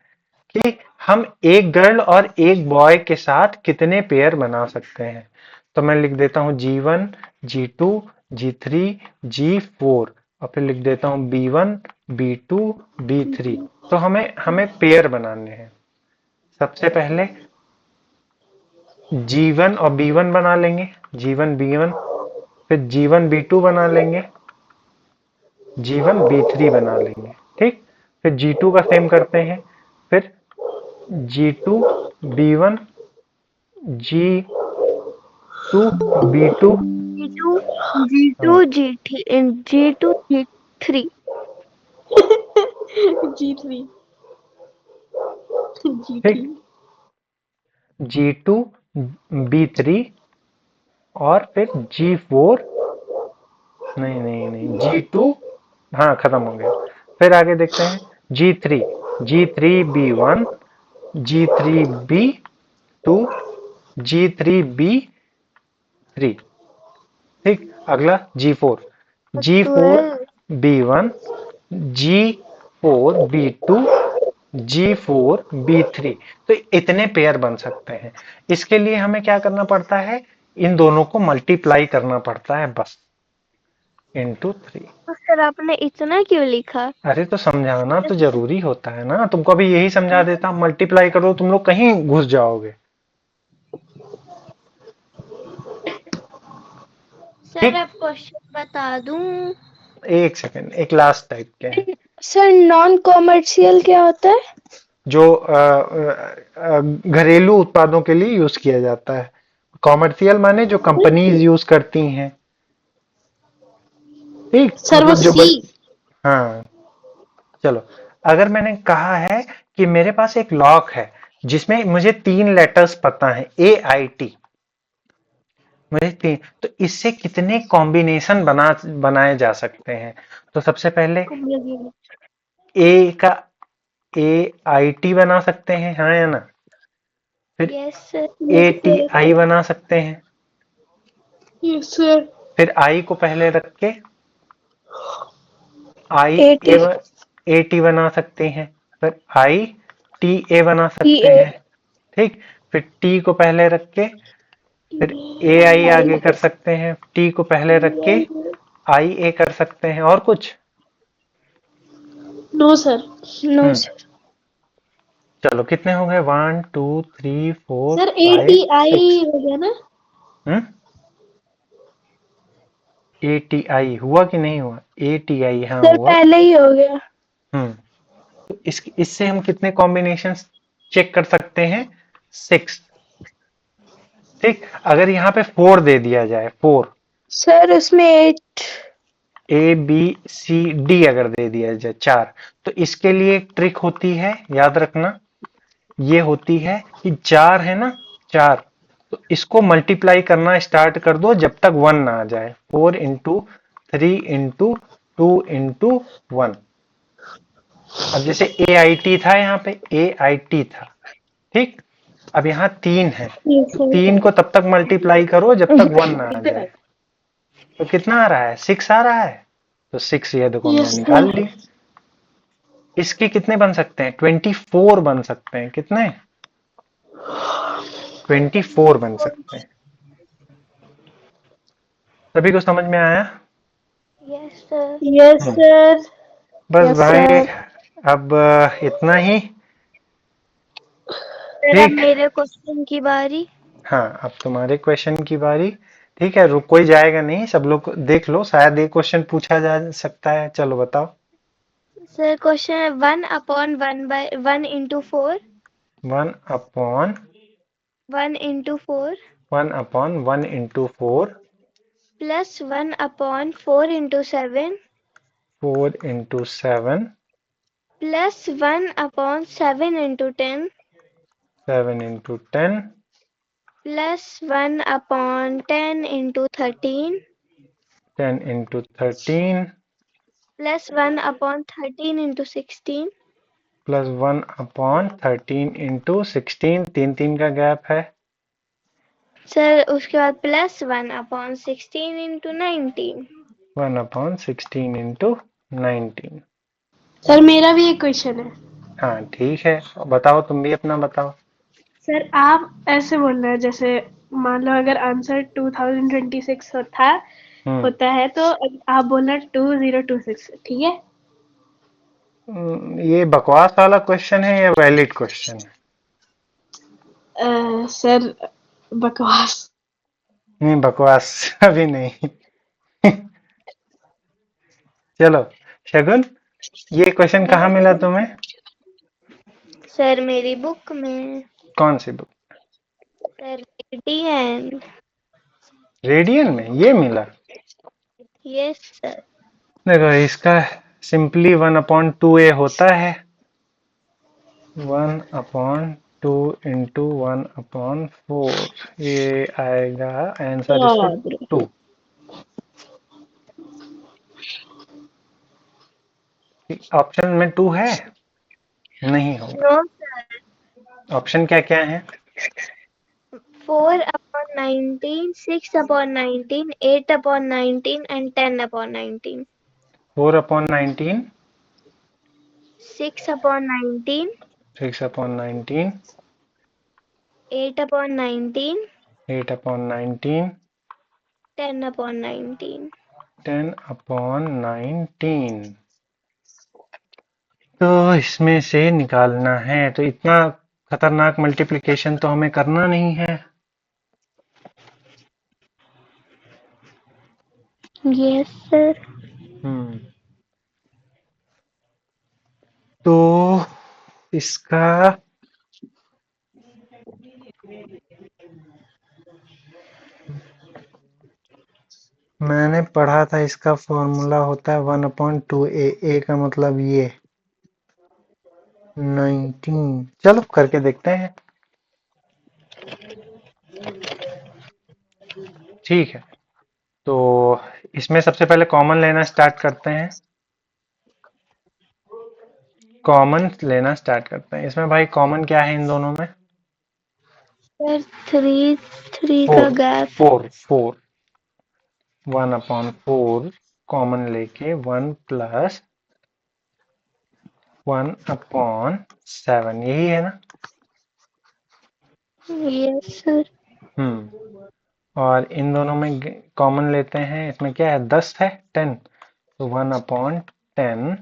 कि हम एक गर्ल और एक बॉय के साथ कितने पेयर बना सकते हैं। तो मैं लिख देता हूं G1, G2, G3, G4 और फिर लिख देता हूं B1, B2, B3। तो हमें पेयर बनाने हैं। सबसे पहले G1 और B1 बना लेंगे, G1 B1, फिर G1 B2 बना लेंगे, G1 B3 बना लेंगे। ठीक, फिर G2 का सेम करते हैं, फिर G2 B1, G2 B2, G2 G2 G3 G3 ठीक, G2 B3 और फिर G4, नहीं G2, हाँ खत्म हो गया। फिर आगे देखते हैं G3 B1, G3 B2, G3 B3। ठीक, अगला G4 B1, G4 B2, G4 B3। तो इतने पेयर बन सकते हैं। इसके लिए हमें क्या करना पड़ता है, इन दोनों को मल्टीप्लाई करना पड़ता है बस, इंटू 3। तो सर आपने इतना क्यों लिखा? अरे तो समझाना तो जरूरी होता है ना, तुमको अभी यही समझा देता, मल्टीप्लाई करो, तुम लोग कहीं घुस जाओगे। सर आप क्वेश्चन बता दूं? एक सेकंड, एक लास्ट टाइप के हैं सर नॉन कॉमर्शियल क्या होता है? जो घरेलू उत्पादों के लिए यूज किया जाता है। कॉमर्शियल माने जो कंपनीज यूज करती हैं। ठीक, सर वो मतलब सी। हाँ, चलो, अगर मैंने कहा है कि मेरे पास एक लॉक है जिसमें मुझे 3 लेटर्स पता है, AIT, मुझे 3, तो इससे कितने कॉम्बिनेशन बनाए जा सकते हैं। तो सबसे पहले ए का AIT बना सकते हैं, हाँ या ना। फिर यस सर। ATI बना सकते हैं, यस सर। फिर I को पहले रख के AT AT बना सकते हैं, फिर ITA बना सकते TA हैं। ठीक, फिर T को पहले रख के फिर AI आगे कर सकते हैं, T को पहले रख के IA कर सकते हैं। और कुछ? No sir. No sir. चलो कितने हो गए, 1 2 3 4 सर 5 ATI 6। हो गया ना? ATI हुआ कि नहीं हुआ? ATI हाँ सर हुआ। पहले ही हो गया। इससे हम कितने कॉम्बिनेशन चेक कर सकते हैं, 6। ठीक, अगर यहाँ पे 4 दे दिया जाए, 4 सर उसमें 8 ABCD अगर दे दिया जाए 4, तो इसके लिए एक ट्रिक होती है, याद रखना, ये होती है कि 4 है ना, 4, तो इसको मल्टीप्लाई करना स्टार्ट कर दो जब तक 1 ना आ जाए। 4 इंटू 3 इंटू 2 इंटू 1। अब जैसे AIT था, यहाँ पे AIT था, ठीक, अब यहाँ 3 है, तो 3 को तब तक मल्टीप्लाई करो जब तक 1 ना आ जाए। तो कितना आ रहा है, 6 आ रहा है, तो 6 ये देखो हमने यस निकाल सर। लिए। इसके कितने बन सकते हैं, 24 बन सकते हैं। कितने? 24 बन सकते हैं। सभी को समझ में आया? Yes sir. Yes sir. बस यस भाई सर। अब इतना ही। सर अब ठीक, मेरे क्वेश्चन की बारी। हाँ अब तुम्हारे क्वेश्चन की बारी। ठीक है, रुक कोई जाएगा नहीं, सब लोग देख लो, शायद एक क्वेश्चन पूछा जा सकता है। चलो बताओ। सर क्वेश्चन है 1/1/1 into 4 1/1 1/4 1/1 into 4 plus 1/4 into 7 4 into 7 plus 1/7 into 10 7 into 10 plus 1/10 into 13 10 into 13 plus 1/13 into 16 plus 1/13 into 16। 3 का गैप है। सर उसके बाद प्लस 1/16 into 19 1/16 into 19। सर मेरा भी एक क्वेश्चन है। हाँ ठीक है, बताओ, तुम भी अपना बताओ। सर आप ऐसे बोलना है जैसे मान लो अगर आंसर 2026 होता है तो आप बोलना 2026, ठीक है? ये बकवास वाला क्वेश्चन है या वैलिड क्वेश्चन है? सर बकवास। नहीं बकवास अभी नहीं। चलो शगुन, ये क्वेश्चन कहाँ मिला तुम्हें? सर मेरी बुक में। कौन सी बुक? Sir radian. रेडियन में ये मिला? Yes sir. देखो इसका सिंपली 1/2a होता है। 1/2 into 1/4, ये आएगा आंसर इसका 2। ऑप्शन में 2 है? नहीं होगा। नो ऑप्शन क्या क्या है? 4/19 6/19 8/19 and 10/19 4/19 6/19 6/19 8/19 8/19 10/19 10/19। तो इसमें से निकालना है, तो इतना खतरनाक मल्टीप्लिकेशन तो हमें करना नहीं है। Yes sir. तो इसका मैंने पढ़ा था, इसका फॉर्मूला होता है 1/2a। a का मतलब ये 19। चलो करके देखते हैं। ठीक है, तो इसमें सबसे पहले कॉमन लेना स्टार्ट करते हैं। कॉमन लेना स्टार्ट करते हैं। इसमें भाई कॉमन क्या है इन दोनों में? सर 3 का 4 गैप। 4 1/4 कॉमन लेके 1 प्लस 1/7, यही है ना? Yes sir. और इन दोनों में कॉमन लेते हैं, इसमें क्या है 10 है 10, तो 1/10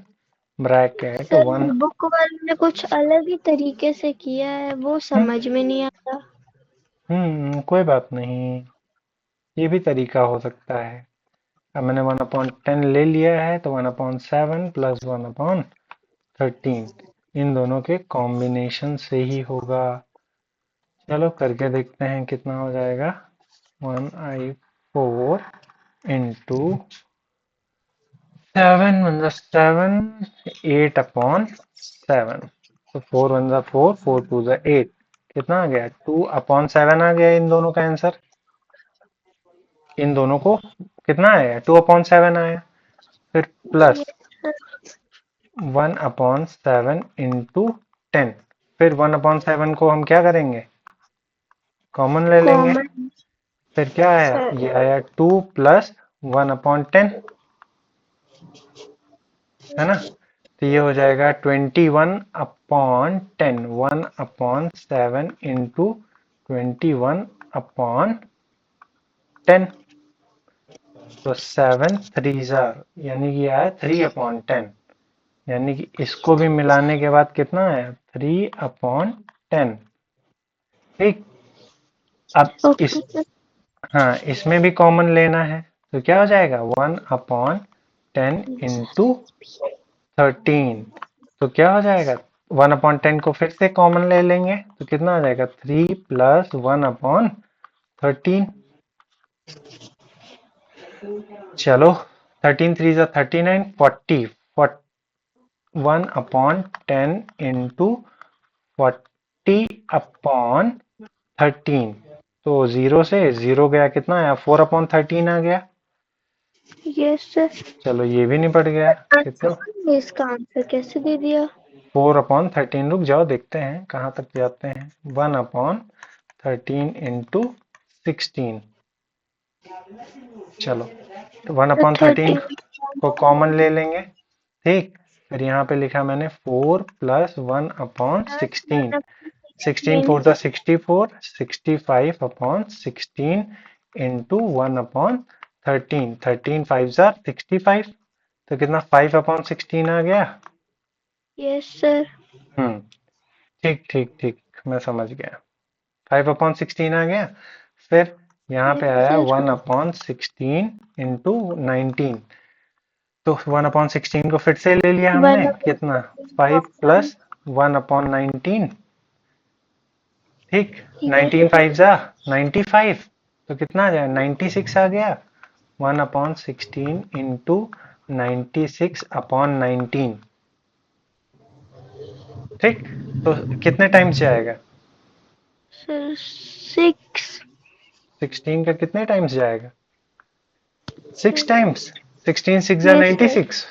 ब्रैकेट सर 1। बुक वालों ने कुछ अलग ही तरीके से किया है, वो समझ में नहीं आता। कोई बात नहीं, ये भी तरीका हो सकता है। अब मैंने 1/10 ले लिया है, तो 1/7 प्लस 1/13 इन दोनों के कॉम्बिनेशन से ही होगा। चलो करके देखते हैं कितना हो जाएगा। 1/4 इंटू 7 8/7, तो 4 4 2 8, कितना आ गया 2/7 आ गया इन दोनों का आंसर। इन दोनों को कितना आया 2/7 आया। फिर प्लस 1/7 इंटू 10, फिर 1/7 को हम क्या करेंगे कॉमन ले लेंगे। कॉमन। फिर क्या आया, ये आया 2 प्लस 1/10, है ना? तो ये हो जाएगा 21/10, 1/7 इंटू 21/10। तो 7 3 यानी कि आया 3/10, यानी कि इसको भी मिलाने के बाद कितना आया 3/10। ठीक। अब इस ओके सर। हाँ, इसमें भी कॉमन लेना है तो क्या हो जाएगा 1/10 इंटू 13। तो क्या हो जाएगा 1/10 को फिर से कॉमन ले लेंगे तो कितना आ जाएगा 3 + 1/13। चलो 13 3 39 40 1/10 इंटू 40/13। तो 0 से 0 गया, कितना आया 4/13 आ गया। Yes sir. चलो ये भी निपट गया। कितना इसका आंसर कैसे दे दिया? 4/13। रुक जाओ देखते हैं कहाँ तक जाते हैं। 1/13 इंटू 16। चलो तो 1/13 को कॉमन ले लेंगे। ठीक। फिर यहाँ पे लिखा मैंने 4 + 1/16। 16 4 64 65/16 इंटू 1/13। 13 5 65। तो कितना 5/16 आ गया। Yes sir. ठीक ठीक ठीक, मैं समझ गया। 5/16 आ गया। फिर यहाँ पे आया 1/16 इंटू 19। तो 1/16 को फिर से ले लिया हमने। कितना 5 + 1/19। ठीक। 19 5 95। तो कितना आ जाए 96 आ गया। 1/16 इंटू 96/19। ठीक। तो कितने टाइम से आएगा सर 6। 16 का कितने टाइम्स जाएगा 6 टाइम्स। 16 6 यस 96। यस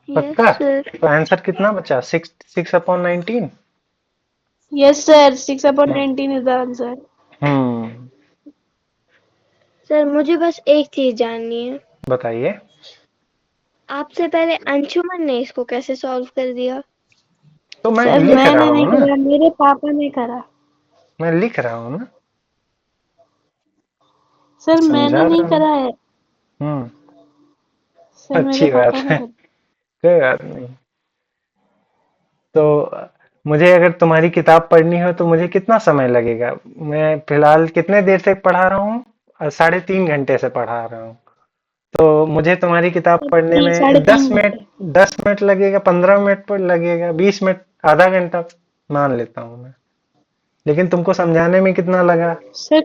पक्का। सर। तो आंसर कितना बचा 6/19। Yes, sir. 6/19 is the answer. Hmm. Sir मुझे बस एक चीज जाननी है, बताइए। आपसे पहले अंशुमन ने इसको कैसे सॉल्व कर दिया? तो मैं सर लिख रहा मैंने नहीं हूँ ना। करा, मेरे पापा ने करा। मैं लिख रहा हूँ ना। सर मैंने समझा नहीं रहा हूँ। करा है, हम्म। सर मेरे अच्छी बात पापा ने है, करा। कोई बात नहीं। तो मुझे अगर तुम्हारी किताब पढ़नी हो तो मुझे कितना समय लगेगा। मैं फिलहाल कितने देर से पढ़ा रहा हूँ 3.5 घंटे से पढ़ा रहा हूँ। तो मुझे तुम्हारी किताब पढ़ने में 10 3 मिनट घंटे। 10 मिनट लगेगा, 15 मिनट पर लगेगा, 20 मिनट, आधा घंटा मान लेता हूँ मैं। लेकिन तुमको समझाने में कितना लगा सर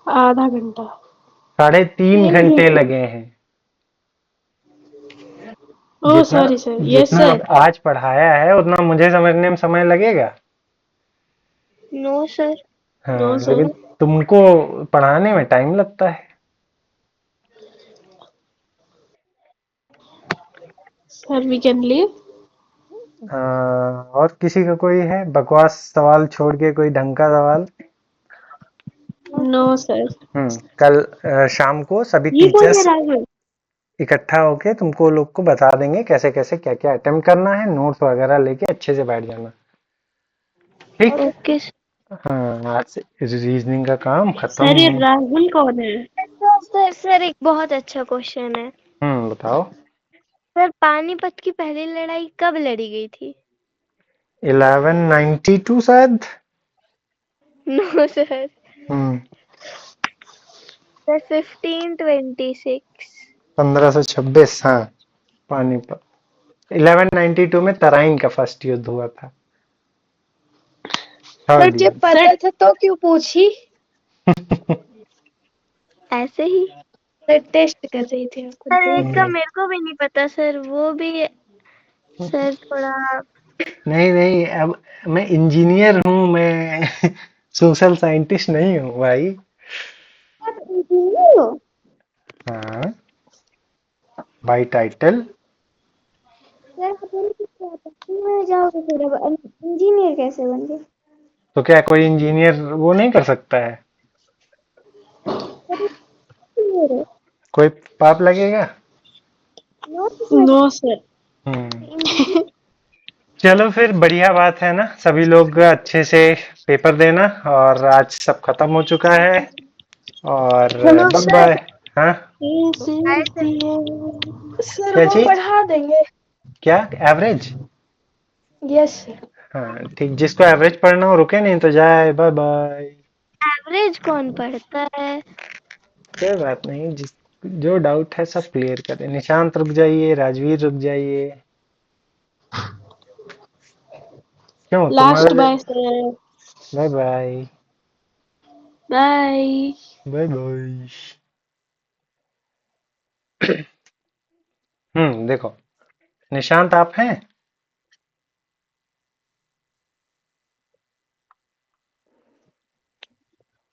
आधा घंटा। 3.5 घंटे लगे हैं। ओह जितना सॉरी सर, यस जितना सर। आज पढ़ाया है उतना मुझे समझने में समय लगेगा। No sir. नो हाँ, सर। लेकिन तुमको पढ़ाने में टाइम लगता है। Sir we can leave. और किसी का कोई है बकवास सवाल छोड़ के कोई ढंग का सवाल। No sir. कल शाम को सभी ये कौन है टीचर्स राहुल? इकट्ठा होके तुमको लोग को बता देंगे कैसे कैसे क्या क्या अटेम्प्ट करना है। नोट्स वगैरह लेके अच्छे से बैठ जाना। ठीक। ओके हाँ, आज से रीजनिंग का काम सर ये खत्म। राहुल कौन है? सर। सर एक बहुत अच्छा क्वेश्चन है। बताओ। सर पानीपत की पहली लड़ाई कब लड़ी गई थी? 1192 शायद। No sir. हम्म। सर 1526। 1526। हाँ, पानीपत 1192 में तराइन का फर्स्ट युद्ध हुआ था। सर थर्ड जब युद्ध। पता था तो क्यों पूछी? ऐसे ही सर टेस्ट कर रही थी आपको। सर, इसका मेरे को भी नहीं पता सर, वो भी सर थोड़ा। नहीं नहीं, अब मैं इंजीनियर हूँ, मैं सोशल साइंटिस्ट नहीं हूँ भाई। आप इंजीनियर हो? हाँ, बाई टाइटल। सर आप में जाओगे फिर अब इंजीनियर कैसे बन गए? तो क्या कोई इंजीनियर वो नहीं कर सकता है। सर इंजीनियर हो? कोई पाप लगेगा। No sir. No sir. Hmm. Engineer चलो फिर बढ़िया बात है ना, सभी लोग अच्छे से पेपर देना, और आज सब खत्म हो चुका है, और सुनो बाय सर। बाय। हाँ, सर क्या वो चीज? पढ़ा देंगे। क्या? एवरेज? Yes sir. हाँ ठीक, जिसको एवरेज पढ़ना हो रुके, नहीं तो जाए, बाय बाय। एवरेज कौन पढ़ता है? कोई बात नहीं, जिस जो डाउट है सब क्लियर करें। निशांत रुक जाइए, राजवीर रुक जाइए। क्यों लास्ट तुम्हारे? Bye sir. Bye bye. Bye. Bye bye. देखो, निशांत आप हैं?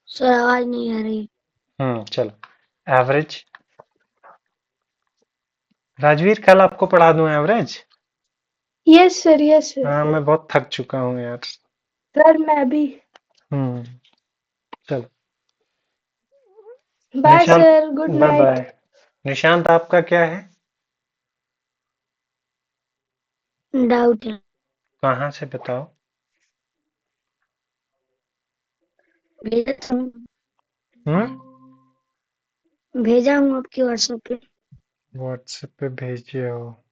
सर आवाज नहीं आ रही। चलो, एवरेज। राजवीर कल आपको पढ़ा दूं average? Yes sir. Yes sir. हाँ, मैं बहुत थक चुका हूँ यार। सर मैं भी। हम्म चलो। Bye Nishant, sir, good bye night. Bye. Nishant आपका क्या है? डाउट है। कहाँ से बताओ? भेजा हूँ। हम्म भेजा हूँ आपके व्हाट्सएप पे। व्हाट्सएप पे भेजे हो?